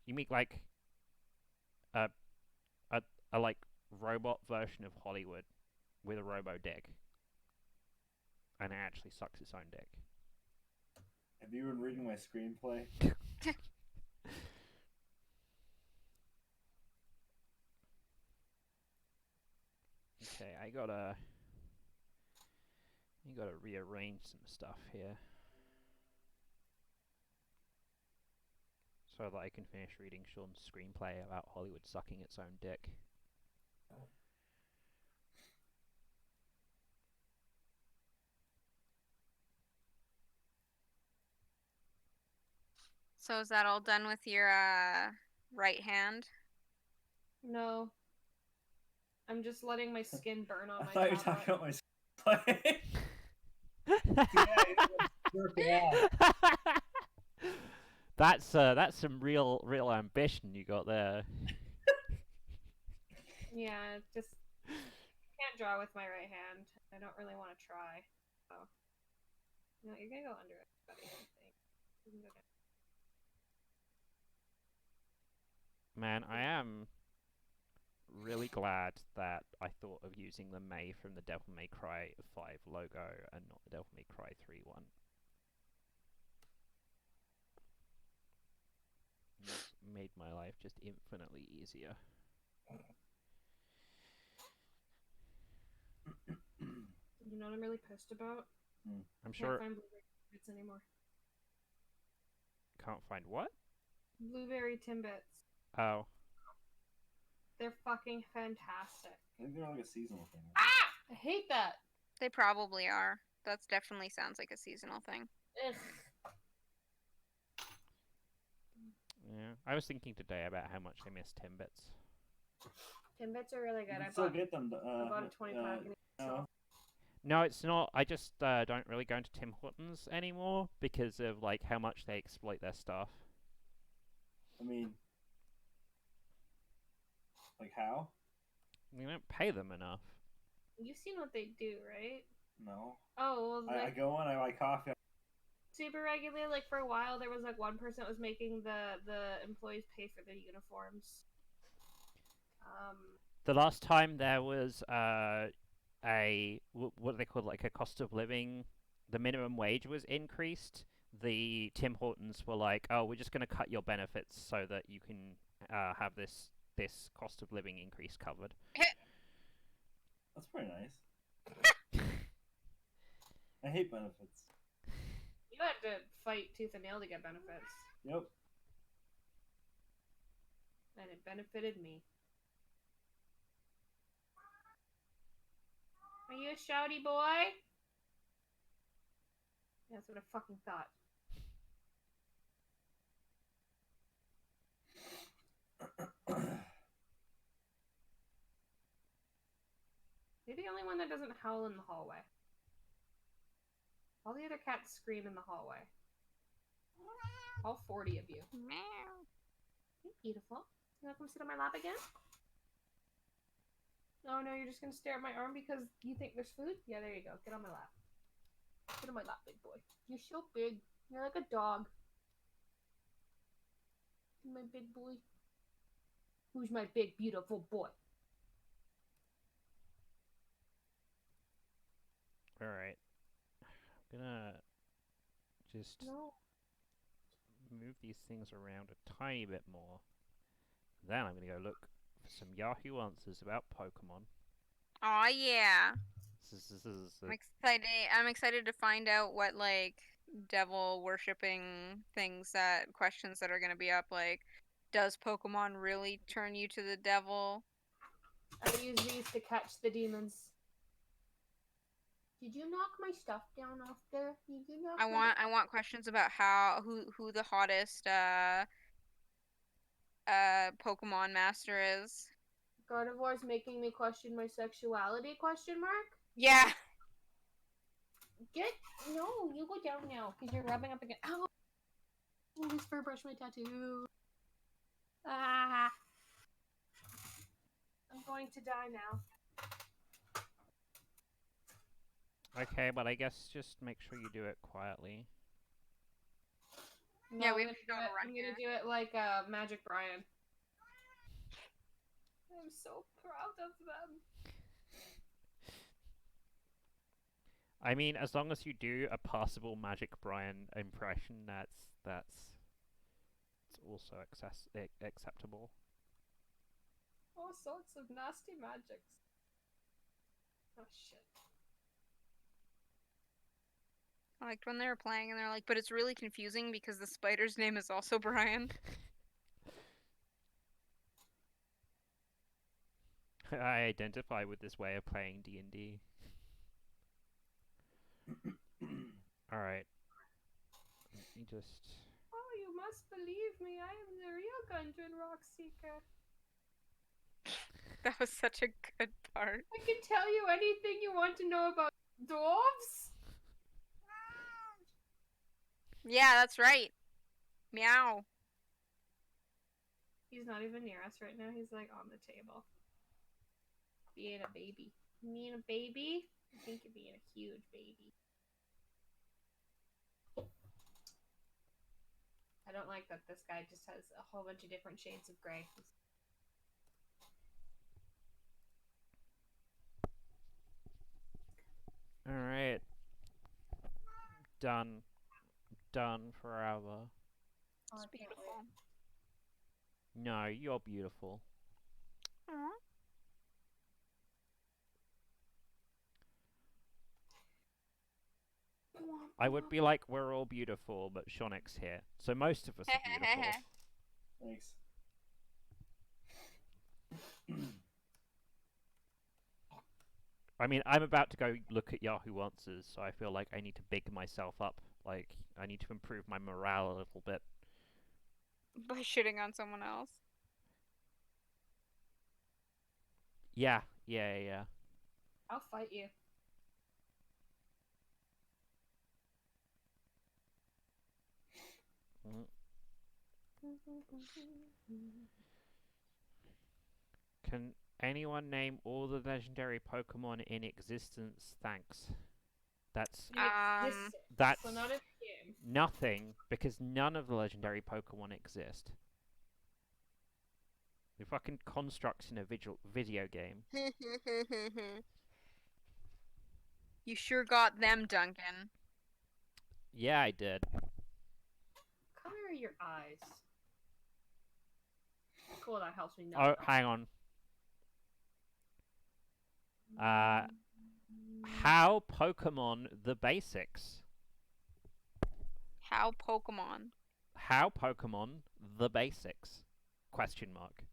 You make, like, a like, robot version of Hollywood with a robo-dick. And it actually sucks its own dick. Have you been reading my screenplay? Okay, I gotta rearrange some stuff here. So that I can finish reading Sean's screenplay about Hollywood sucking its own dick. So is that all done with your right hand? No. I'm just letting my skin burn on I my thought you were tablet. talking about my screenplay. Yeah. That's some real ambition you got there. Yeah, just can't draw with my right hand. I don't really want to try. So, no, you're gonna go under it, buddy. I think. You can go down. Man, I am really glad that I thought of using the May from the Devil May Cry 5 logo and not the Devil May Cry 3 one. It's made my life just infinitely easier. You know what I'm really pissed about? I'm Can't sure. find blueberry timbits anymore. Can't find what? Blueberry timbits. Oh. They're fucking fantastic. I think they're like a seasonal thing. Ah! I hate that. They probably are. That definitely sounds like a seasonal thing. Ugh. Yeah. I was thinking today about how much I miss Timbits. Timbits are really You good. can I still bought, get them. I bought a 25 no. No, it's not. I just don't really go into Tim Hortons anymore because of like how much they exploit their staff. I mean, like how? We don't pay them enough. You've seen what they do, right? No. Oh, well, I like, go in, I buy coffee. super regular. Like for a while, there was like one person that was making the employees pay for their uniforms. The last time there was what do they call it, like a cost of living, the minimum wage was increased. The Tim Hortons were like, oh, we're just going to cut your benefits so that you can have this cost of living increase covered. That's pretty nice. I hate benefits. You had to fight tooth and nail to get benefits, Yep. and it benefited me. Are you a shouty boy? That's what I fucking thought. You're the only one that doesn't howl in the hallway. All the other cats scream in the hallway. All 40 of you. Meow. Hey, beautiful. You wanna come sit on my lap again? Oh no, you're just gonna stare at my arm because you think there's food? Yeah, there you go. Get on my lap. Get on my lap, big boy. You're so big. You're like a dog. My big boy. Who's my big, beautiful boy? Alright. I'm gonna just No. move these things around a tiny bit more. Then I'm gonna go look for some Yahoo answers about Pokemon. Aw, yeah. This is I'm excited to find out what, like, devil worshipping questions that are going to be up, like, does Pokemon really turn you to the devil? I use these to catch the demons. Did you knock my stuff down off there? Did you knock I want questions about who the hottest Pokemon master is. Gardevoir's making me question my sexuality, question mark? Yeah. No, you go down now, because you're rubbing up against. Ow! Oh, this fur brushed my tattoo. Ah! I'm going to die now. Okay, but I guess just make sure you do it quietly. No, Yeah, I'm we gonna have do it. I'm gonna do it like Magic Brian. I'm so proud of them. I mean, as long as you do a passable Magic Brian impression, that's it's also acceptable. All sorts of nasty magics. Oh shit. I liked when they were playing and they're like, but it's really confusing because the spider's name is also Brian. I identify with this way of playing D&D. Alright. Let me just... Oh, you must believe me. I am the real Gundren Rockseeker. That was such a good part. I can tell you anything you want to know about dwarves. Yeah, that's right. Meow. He's not even near us right now. He's like on the table. Being a baby. Being a baby? I think you're being a huge baby. I don't like that this guy just has a whole bunch of different shades of gray. Alright. Done. Done forever. Oh, It's beautiful. No, you're beautiful. Aww. I would be like, we're all beautiful, but Seanic's here. So most of us are beautiful. Thanks. I mean, I'm about to go look at Yahoo Answers, so I feel like I need to big myself up. Like, I need to improve my morale a little bit. By shitting on someone else. Yeah. I'll fight you. Mm. Can anyone name all the legendary Pokemon in existence? Thanks. That's So not in the game. nothing, because none of the legendary Pokemon exist. They're fucking constructs in a video game. You sure got them, Duncan. Yeah, I did. Color are your eyes? Cool, that helps me Oh, not. hang on. How Pokemon the basics? How Pokemon? How Pokemon the basics? Question mark.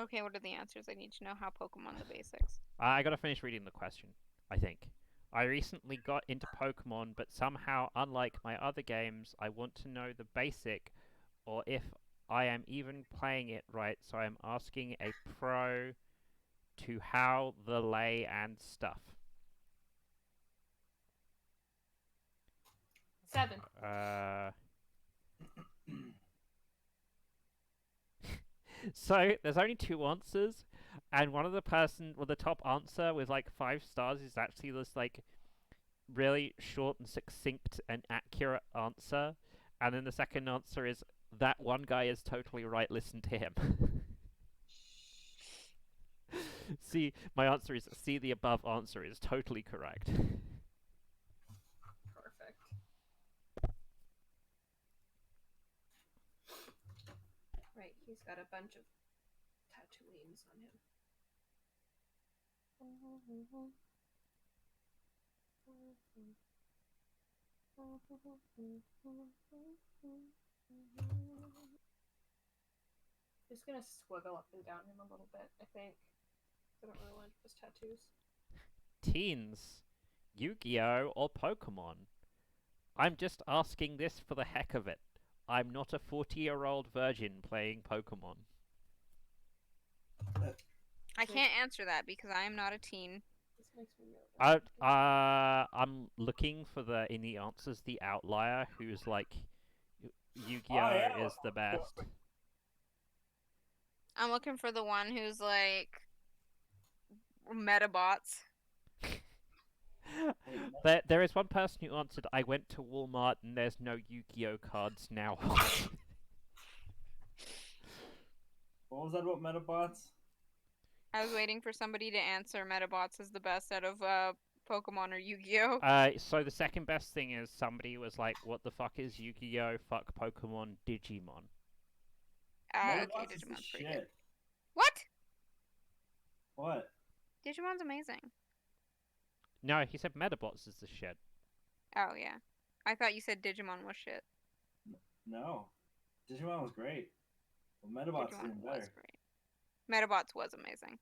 Okay, what are the answers? I need to know how Pokemon the basics. I gotta finish reading the question, I think. I recently got into Pokemon, but somehow, unlike my other games, I want to know the basic, or if I am even playing it right, so I'm asking a pro to how the lay and stuff. 7. So, there's only 2 answers, and one of the top answer with like 5 stars is actually this like really short and succinct and accurate answer, and then the second answer is, that one guy is totally right, listen to him. See, my answer is, see, the above answer is totally correct. Perfect. Right, he's got a bunch of Tatooines on him. Just gonna swiggle up and down him a little bit, I think. I don't really like his tattoos. Teens, Yu-Gi-Oh or Pokemon? I'm just asking this for the heck of it. I'm not a 40-year-old virgin playing Pokemon. I can't answer that because I am not a teen. This makes me really I'm looking for in the answers the outlier who's like Yu-Gi-Oh yeah. is the best. I'm looking for the one who's like Metabots. There is one person who answered, I went to Walmart and there's no Yu-Gi-Oh cards now. What was that about Metabots? I was waiting for somebody to answer Metabots is the best out of Pokemon or Yu-Gi-Oh. So the second best thing is somebody was like, what the fuck is Yu-Gi-Oh? Fuck Pokemon, Digimon. Okay, Metabots is the Digimon's pretty good. shit. What? What? Digimon's amazing. No, he said Metabots is the shit. Oh yeah, I thought you said Digimon was shit. No. Digimon was great. Well, Metabots is Digimon even was better. great. Metabots was amazing.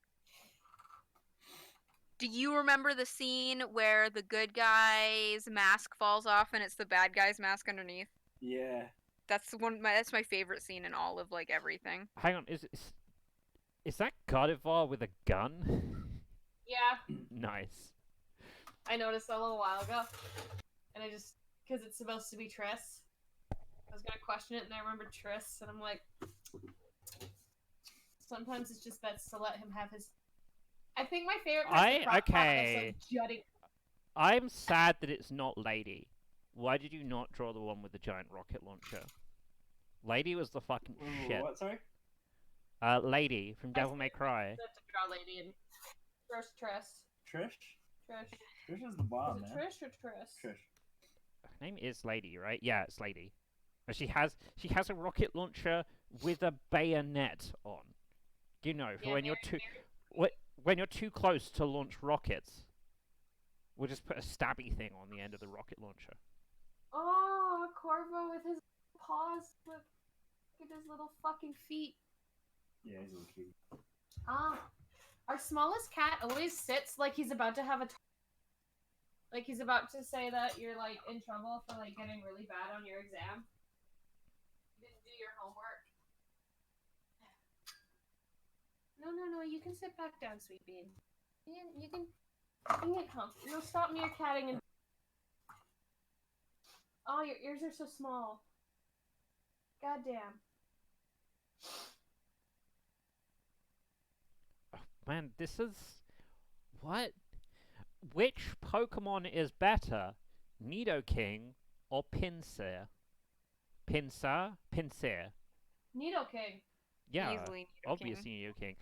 Do you remember the scene where the good guy's mask falls off and it's the bad guy's mask underneath? Yeah. That's that's my favorite scene in all of like everything. Hang on, is that Gardevoir with a gun? Yeah, Nice. I noticed that a little while ago. And I just, because it's supposed to be Triss, I was gonna question it and I remembered Triss, and I'm like, sometimes it's just best to let him have his. I think my favorite part is the crop top that's like jutting. I'm sad that it's not Lady. Why did you not draw the one with the giant rocket launcher? Lady was the fucking shit. What, sorry? Lady from Devil May Cry. To draw Lady and first Triss. Trish? Trish. Trish is the bomb, Is it man. Trish or Triss? Trish. Her name is Lady, right? Yeah, it's Lady. But she has a rocket launcher with a bayonet on. You know, for Yeah, when you're when you're too close to launch rockets. We'll just put a stabby thing on the end of the rocket launcher. Oh, Corvo with his paws. Look at his little fucking feet. Yeah, he's a little cute. Our smallest cat always sits like he's about to have like he's about to say that you're like in trouble for like getting really bad on your exam. You didn't do your homework. No, you can sit back down, sweet bean. You can get comfy. No, stop meerkatting and. Oh, your ears are so small. Goddamn. Man, this is... What? Which Pokemon is better? Nidoking or Pinsir? Pinsir? Nidoking. Yeah, Easily Nidoking. obviously Nidoking.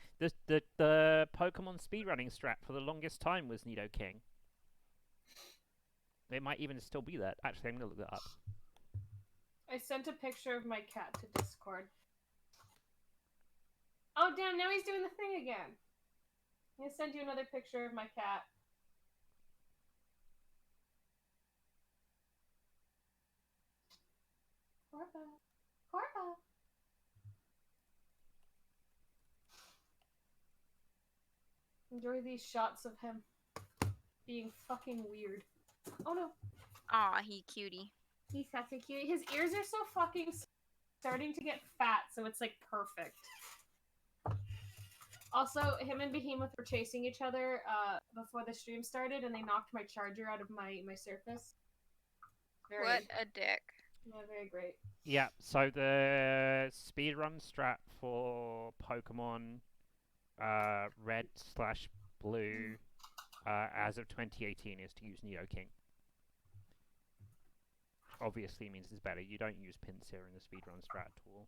The Pokemon speedrunning strat for the longest time was Nidoking. It might even still be that. Actually, I'm gonna look that up. I sent a picture of my cat to Discord. Oh damn, now he's doing the thing again. I'm gonna send you another picture of my cat. Corvo. Enjoy these shots of him being fucking weird. Oh no. Aw, he cutie. He's such a cute. His ears are so fucking starting to get fat, so it's like perfect. Also, him and Behemoth were chasing each other before the stream started, and they knocked my charger out of my Surface. What a dick. Yeah, very great. Yeah, so the speedrun strat for Pokemon Red/Blue as of 2018 is to use Nidoking. Obviously means it's better. You don't use Pinsir in the speedrun strat at all.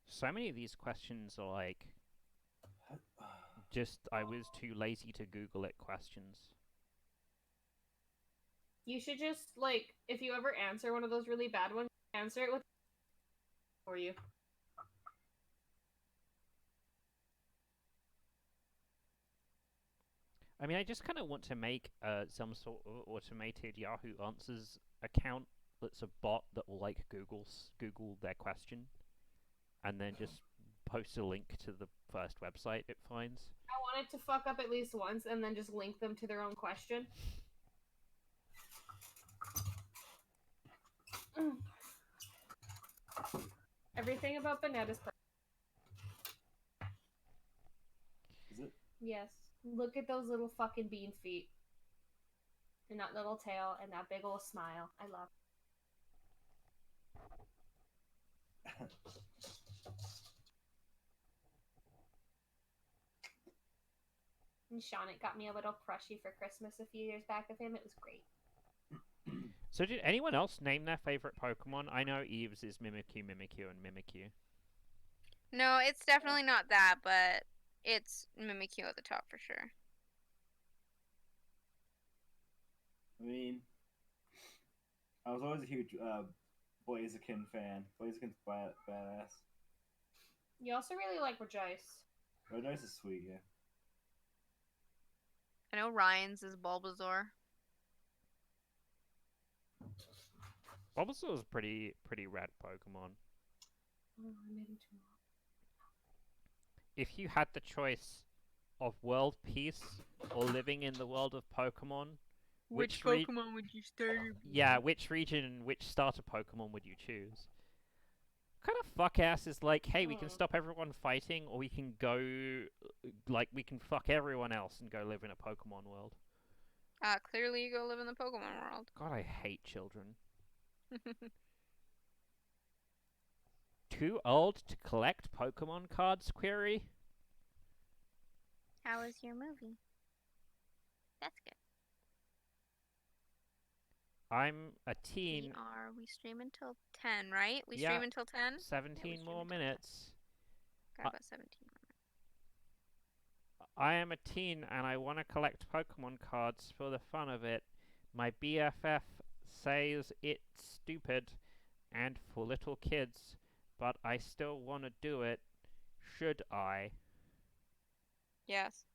So many of these questions are like just I was too lazy to Google it questions. You should just, like, if you ever answer one of those really bad ones, answer it with for you. I mean, I just kind of want to make some sort of automated Yahoo Answers account that's a bot that will like Google their question, and then just post a link to the first website it finds. I want it to fuck up at least once and then just link them to their own question. Everything about Banette is perfect. Is it? Yes. Look at those little fucking bean feet. And that little tail and that big old smile. I love it. And Seanic got me a little plushie for Christmas a few years back of him. It was great. So did anyone else name their favorite Pokemon? I know Eve's is Mimikyu, Mimikyu, and Mimikyu. No, it's definitely not that, but it's Mimikyu at the top for sure. I mean, I was always a huge Blaziken fan. Blaziken's badass. You also really like Rejoice. Rejoice is sweet, yeah. I know Ryan's is Bulbasaur. Bulbasaur is pretty rad Pokemon. Oh, I made him too long. If you had the choice of world peace or living in the world of Pokemon, Which Pokemon would you start? Yeah, which region and which starter Pokemon would you choose? Kind of fuck ass is like, hey, we can stop everyone fighting, or we can go, like, we can fuck everyone else and go live in a Pokemon world. Clearly you go live in the Pokemon world. God, I hate children. Too old to collect Pokemon cards? Query. How was your movie? That's good. I'm a teen. We stream until 10, right? We Yeah, stream until 10? 17 more minutes. Got about 17 more minutes. I am a teen and I want to collect Pokemon cards for the fun of it. My BFF says it's stupid and for little kids, but I still want to do it. Should I? Yes.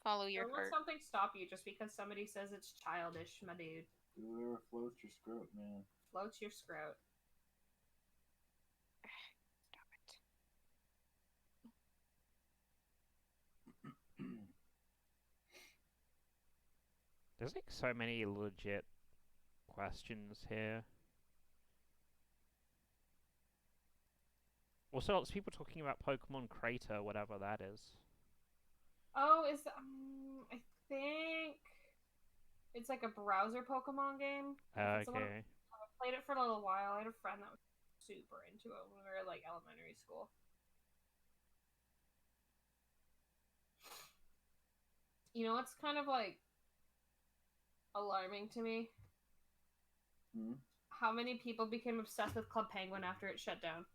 Follow your Don't let heart. something stop you just because somebody says it's childish, my dude. Do whatever floats your scrot, man. Floats your scrot. Stop it. There's like so many legit questions here. Also, lots of people talking about Pokemon Crater, whatever that is. Oh, I think it's like a browser Pokemon game. Okay. I played it for a little while. I had a friend that was super into it when we were like elementary school. You know what's kind of like alarming to me? Hmm? How many people became obsessed with Club Penguin after it shut down?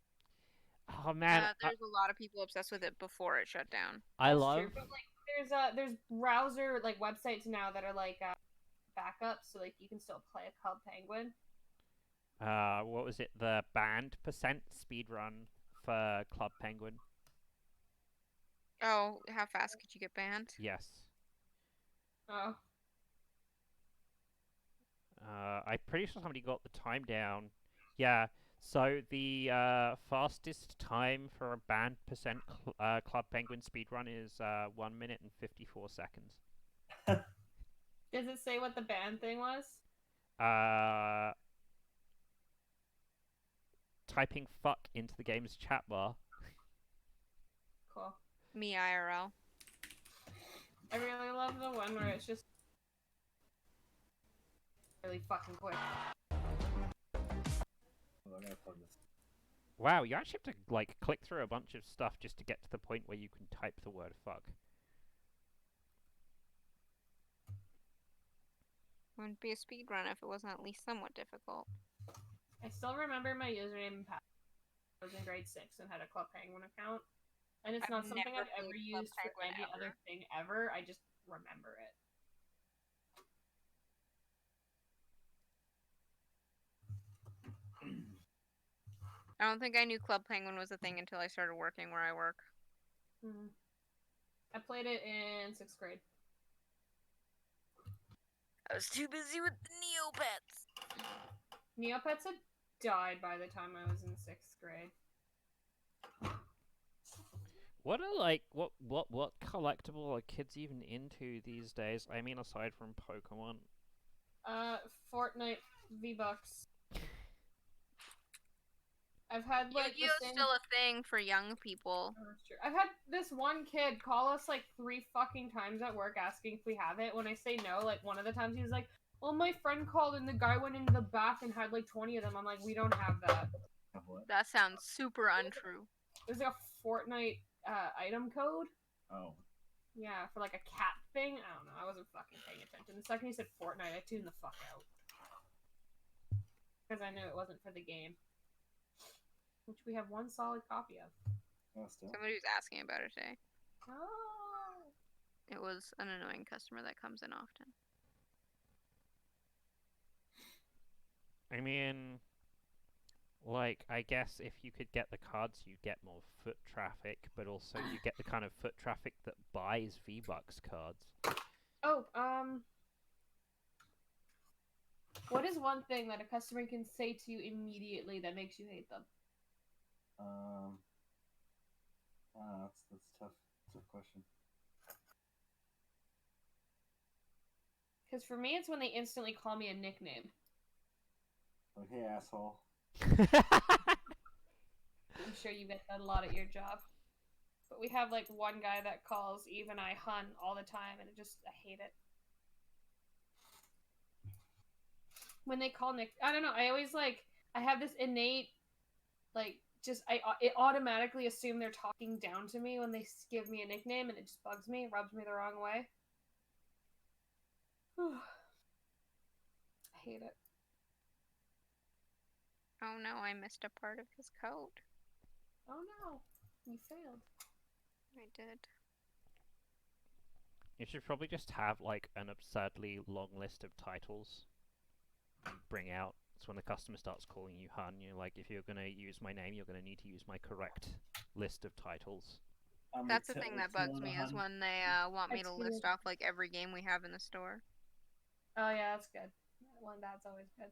Oh man, There's a lot of people obsessed with it before it shut down. That's true, but like there's browser like websites now that are like backups, so like you can still play a Club Penguin. What was it? The banned percent speedrun for Club Penguin. Oh, how fast could you get banned? Yes. Oh. I'm pretty sure somebody got the time down. Yeah. So the fastest time for a banned percent Club Penguin speedrun is 1 minute and 54 seconds. Does it say what the ban thing was? Typing fuck into the game's chat bar. Cool. Me IRL. I really love the one where it's just really fucking quick. I gotta plug this. Wow, you actually have to like click through a bunch of stuff just to get to the point where you can type the word fuck. Wouldn't be a speedrun if it wasn't at least somewhat difficult. I still remember my username and password. I was in grade 6 and had a Club Penguin account. And it's I've not something never I've ever played Club used for Penguin any other thing ever. I just remember it. I don't think I knew Club Penguin was a thing until I started working where I work. I played it in 6th grade. I was too busy with the Neopets. Neopets had died by the time I was in 6th grade. What are like what collectible are kids even into these days? I mean, aside from Pokemon. Fortnite V-Bucks. I've had like the Yu-Gi-Oh's same... still a thing for young people. Oh, that's true. I've had this one kid call us like 3 fucking times at work asking if we have it. When I say no, like one of the times he was like, "Well, my friend called and the guy went into the back and had like 20 of them." I'm like, "We don't have that." What? That sounds super untrue. There's like a Fortnite item code. Oh. Yeah, for like a cat thing. I don't know. I wasn't fucking paying attention. The second he said Fortnite, I tuned the fuck out. Because I knew it wasn't for the game. Which we have one solid copy of. Oh, still. Somebody was asking about it today. Oh. It was an annoying customer that comes in often. I mean, like, I guess if you could get the cards, you get more foot traffic, but also you get the kind of foot traffic that buys V-Bucks cards. Oh, what is one thing that a customer can say to you immediately that makes you hate them? That's a tough question. Because for me, it's when they instantly call me a nickname. Like, hey, asshole. I'm sure you get that a lot at your job. But we have, like, one guy that calls Eve and I Hun all the time, and I hate it. When they call Nick, I don't know, I always, like, I have this innate, like, it automatically assume they're talking down to me when they give me a nickname, and it just bugs me, rubs me the wrong way. I hate it. Oh no, I missed a part of his code. Oh no, you failed. I did. You should probably just have, like, an absurdly long list of titles you bring out. So when the customer starts calling you Hun, you're like, if you're going to use my name, you're going to need to use my correct list of titles. That's the thing that bugs me, is when they want me to That's list weird. off, like, every game we have in the store. Oh yeah, that's good. One that's always good.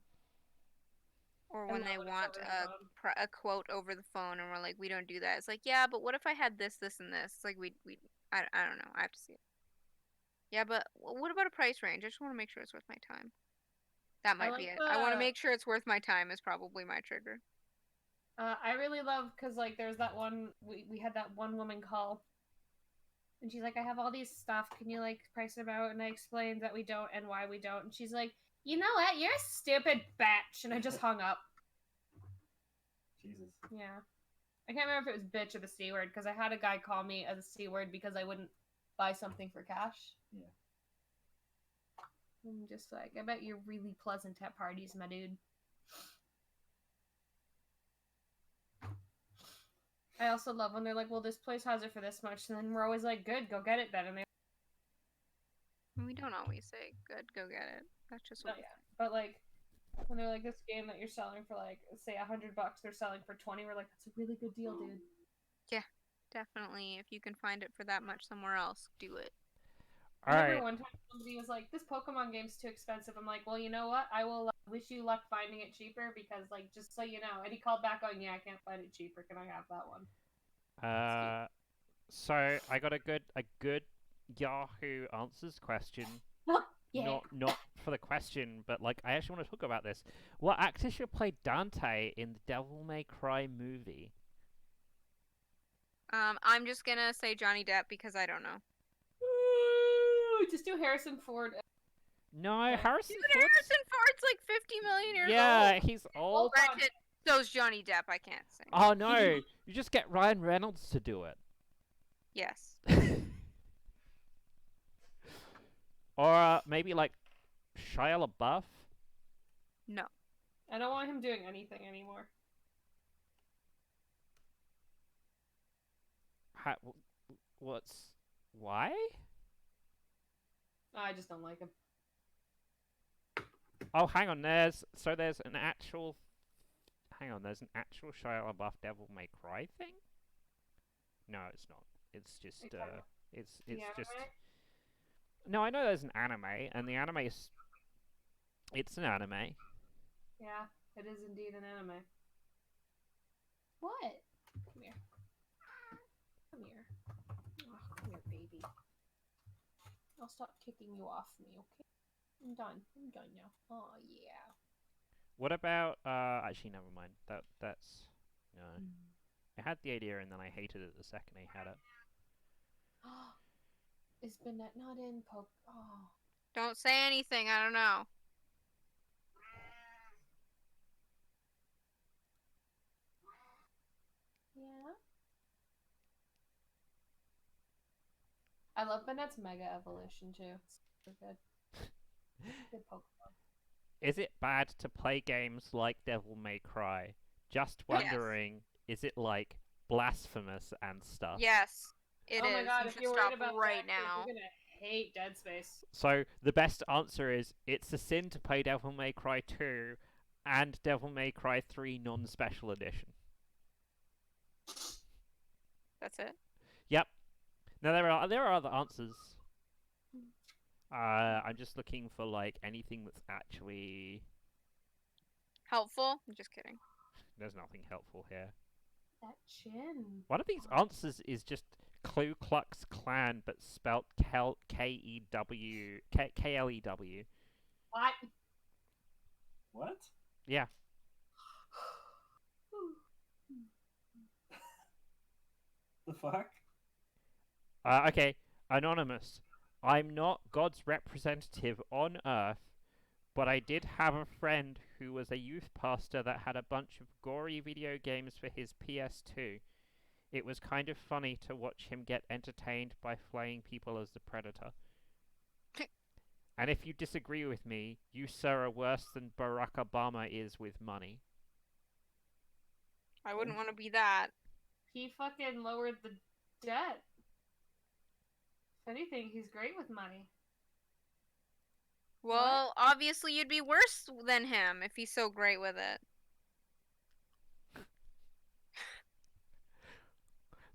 Or And when not they when it's want over the phone. a quote over the phone, and we're like, we don't do that. It's like, yeah, but what if I had this, this, and this? It's like, I don't know. I have to see it. Yeah, but what about a price range? I just want to make sure it's worth my time. That might be like it. I want to make sure it's worth my time is probably my trigger. I really love, because, like, there's that one, we had that one woman call, and she's like, I have all these stuff, can you, like, price them out? And I explained that we don't and why we don't, and she's like, you know what, you're a stupid bitch, and I just hung up. Jesus. Yeah. I can't remember if it was bitch or the C word, because I had a guy call me as a C word because I wouldn't buy something for cash. Yeah. I'm just like, I bet you're really pleasant at parties, my dude. I also love when they're like, well, this place has it for this much, and then we're always like, good, go get it then. And they... We don't always say, good, go get it. That's just what we yeah. But, like, when they're like, this game that you're selling for, like, say $100, they're selling for 20, we're like, that's a really good deal, dude. Yeah, definitely. If you can find it for that much somewhere else, do it. I remember one time somebody was like, this Pokemon game's too expensive. I'm like, well, you know what? I will wish you luck finding it cheaper, because, like, just so you know. And he called back going, yeah, I can't find it cheaper. Can I have that one? So I got a good Yahoo Answers question. Yeah. Not for the question, but, like, I actually want to talk about this. What actor should play Dante in the Devil May Cry movie? I'm just gonna say Johnny Depp because I don't know. Ooh, just do Harrison Ford. No, Okay. Harrison Dude, Ford's... Harrison Ford's like 50 million years old. Yeah, he's old. Granted, so's Johnny Depp. I can't say. Oh no, you just get Ryan Reynolds to do it. Yes. Or maybe, like, Shia LaBeouf? No. I don't want him doing anything anymore. Why? I just don't like him. Oh, hang on, there's an actual... there's an actual Shia LaBeouf Devil May Cry thing? No, it's not. It's just, it's The just... anime? No, I know there's an anime, and the anime is It's an anime. Yeah, it is indeed an anime. What? Come here. Come here. Oh, come here, baby. I'll stop kicking you off me, okay? I'm done. I'm done now. Oh, yeah. What about actually never mind. That's no. I had the idea and then I hated it the second I had it. Is Banette not in Poke? Oh. Don't say anything. I don't know. Yeah. I love Banette's Mega Evolution too. It's super good. Good Pokemon. Is it bad to play games like Devil May Cry? Just Yes. wondering, is it like blasphemous and stuff? Yes, it Oh my is. god, You if should you're stop worried about right that, kid, now. you're gonna hate Dead Space. So the best answer is it's a sin to play Devil May Cry 2 and Devil May Cry 3 non-special edition. That's it. Yep. Now there are other answers. I'm just looking for like anything that's actually. Helpful? I'm just kidding. There's nothing helpful here. That chin. One of these answers is just Ku Klux Klan, but spelt K-E-W K-L-E-W. What? What? Yeah. The fuck? Okay. Anonymous. I'm not God's representative on Earth, but I did have a friend who was a youth pastor that had a bunch of gory video games for his PS2. It was kind of funny to watch him get entertained by flaying people as the Predator. And if you disagree with me, you, sir, are worse than Barack Obama is with money. I wouldn't want to be that. He fucking lowered the debt. If anything, he's great with money. Well, obviously you'd be worse than him if he's so great with it.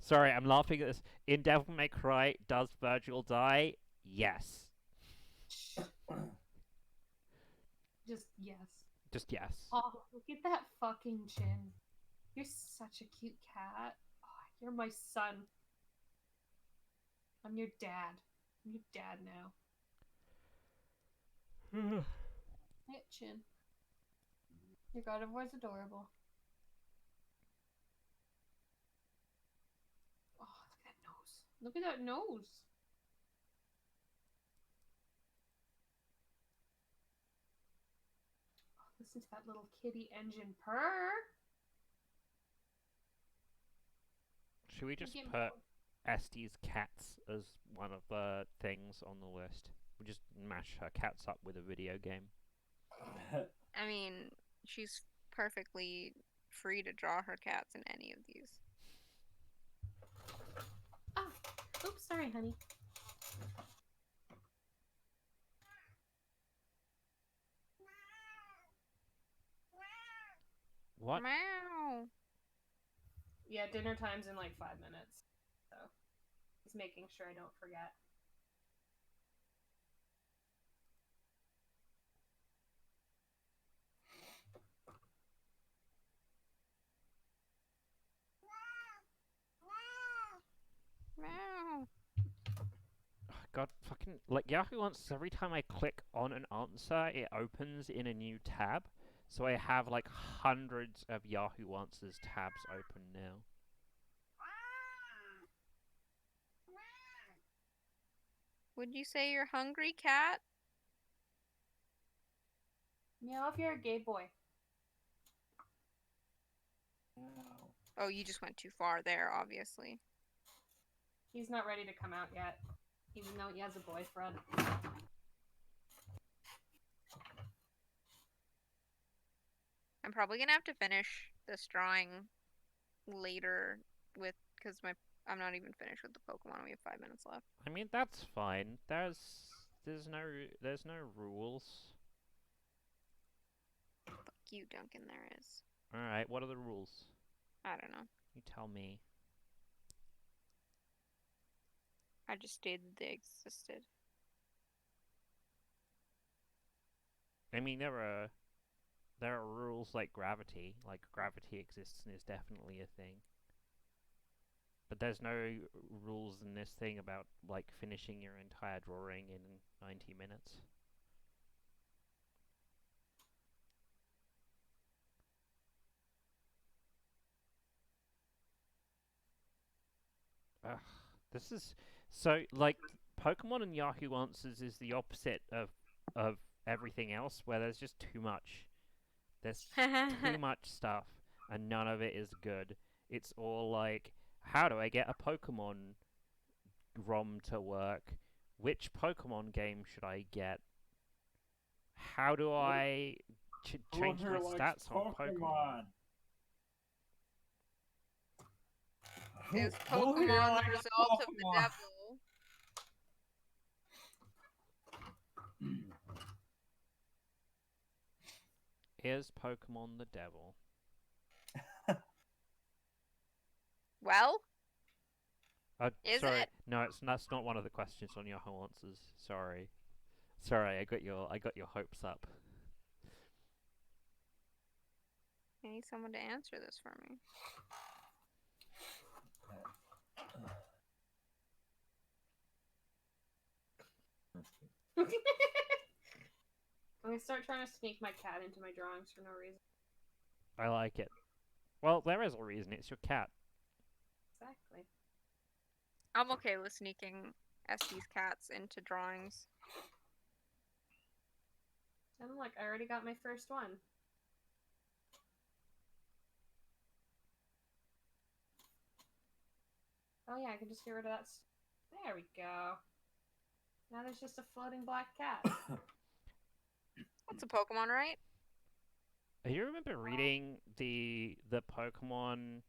Sorry, I'm laughing at this. In Devil May Cry, does Virgil die? Yes. Just yes. Just yes. Oh, look at that fucking chin. You're such a cute cat. Oh, you're my son. I'm your dad. I'm your dad now. Hey, chin. Your God of War's adorable. Oh, look at that nose. Look at that nose. Oh, listen to that little kitty engine purr. Should we just Get put more. Estelcx cats as one of the things on the list? We just mash her cats up with a video game. I mean, she's perfectly free to draw her cats in any of these. Oh, oops, sorry, honey. What? Meow. Yeah, dinner time's in like 5 minutes. So he's making sure I don't forget. Meow. God, fucking like Yahoo Answers. Every time I click on an answer, it opens in a new tab. So I have like hundreds of Yahoo Answers tabs open now. Would you say you're hungry, cat? Meow if you're a gay boy. Oh, you just went too far there, obviously. He's not ready to come out yet, even though he has a boyfriend. I'm probably gonna have to finish this drawing later because I'm not even finished with the Pokemon. We have 5 minutes left. I mean, that's fine. There's no rules. Fuck you, Duncan. There is. All right, what are the rules? I don't know. You tell me. I just stated they existed. I mean, there are rules like gravity. Like gravity exists and is definitely a thing. But there's no rules in this thing about like finishing your entire drawing in 90 minutes. Ugh, this is so like Pokemon and Yahoo Answers is the opposite of everything else, where there's just too much. There's too much stuff, and none of it is good. It's all like, how do I get a Pokemon ROM to work? Which Pokemon game should I get? How do I change my stats on Pokemon? Is Who Pokemon here the likes result of the Pokemon? devil? Is Pokemon the devil? Well, Is sorry, it? no, that's not one of the questions on Yahoo Answers. Sorry, I got your hopes up. I need someone to answer this for me. I'm gonna start trying to sneak my cat into my drawings for no reason. I like it. Well, there is a reason. It's your cat. Exactly. I'm okay with sneaking Estelcx cats into drawings. And look, I already got my first one. Oh yeah, I can just get rid of that. There we go. Now there's just a floating black cat. That's a Pokemon, right? Do you remember reading the Pokemon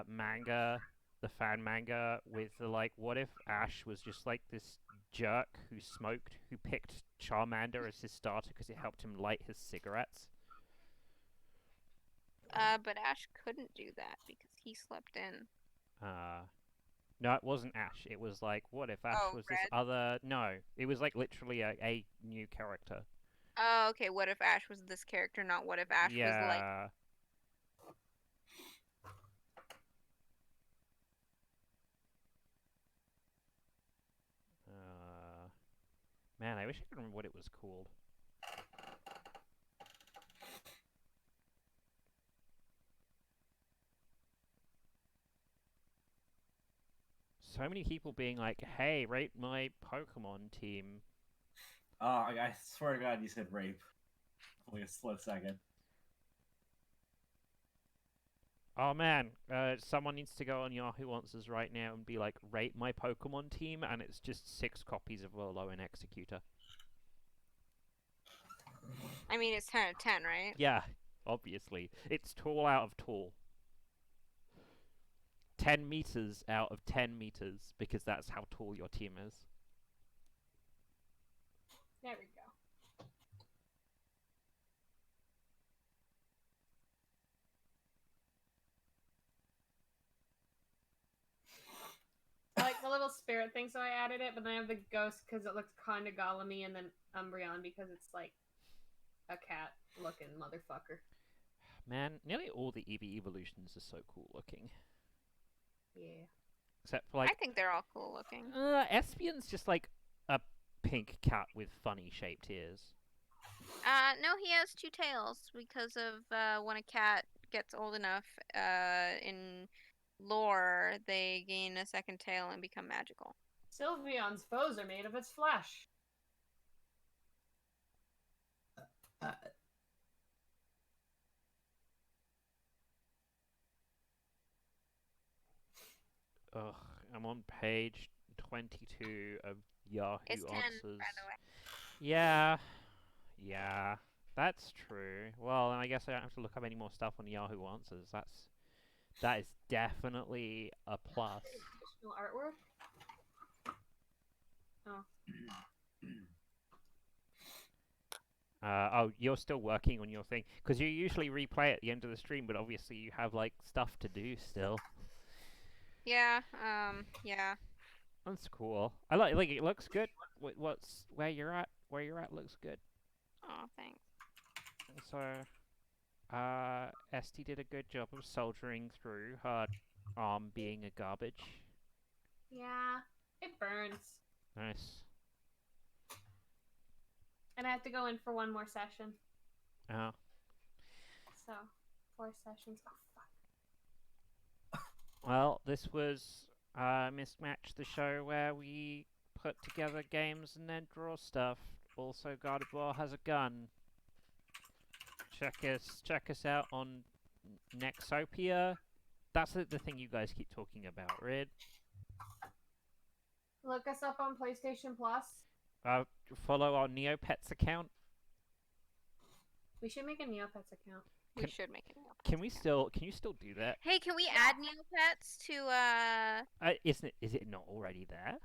manga, the fan manga, with the like, what if Ash was just like this jerk who smoked, who picked Charmander as his starter because it helped him light his cigarettes? But Ash couldn't do that because he slept in. No, it wasn't Ash. It was like, what if Ash was this Red? other... No, it was like literally a new character. Oh, okay. What if Ash was this character, not what if Ash was like... Yeah. Man, I wish I could remember what it was called. So many people being like, hey, rate my Pokemon team. Oh, I swear to God, you said rape. Only a split second. Oh man, someone needs to go on Yahoo Answers right now and be like, rate my Pokemon team, and it's just 6 copies of Lolo and Executor. I mean, it's 10 out of 10, right? Yeah, obviously. It's tall out of tall. 10 meters out of 10 meters, because that's how tall your team is. There we go. I like the little spirit thing, so I added it, but then I have the ghost because it looks kind of golem-y, and then Umbreon because it's like a cat-looking motherfucker. Man, nearly all the Eevee evolutions are so cool looking. Yeah. Except for like... I think they're all cool looking. Espeon's just like a pink cat with funny shaped ears. No, he has 2 tails because of when a cat gets old enough in lore, they gain a second tail and become magical. Sylveon's foes are made of its flesh. Ugh, I'm on page 22 of Yahoo It's 10, Answers. by the way. Yeah, that's true. Well, then I guess I don't have to look up any more stuff on Yahoo Answers. That is definitely a plus. Additional artwork? Oh. Oh, you're still working on your thing because you usually replay at the end of the stream, but obviously you have like stuff to do still. Yeah, yeah. That's cool. I like it looks good. Where you're at looks good. Oh, thanks. So, Esty did a good job of soldiering through her arm being a garbage. Yeah, it burns. Nice. And I have to go in for one more session. Oh. So, 4 sessions. Oh, fuck. Well, this was Misc Matched, the show where we put together games and then draw stuff. Also, Gardevoir has a gun. Check us out on Nexopia. That's the thing you guys keep talking about, right? Look us up on PlayStation Plus. Follow our Neopets account. We should make a Neopets account. We should make it. Can you still do that? Hey, can we add Neopets to Is it not already there?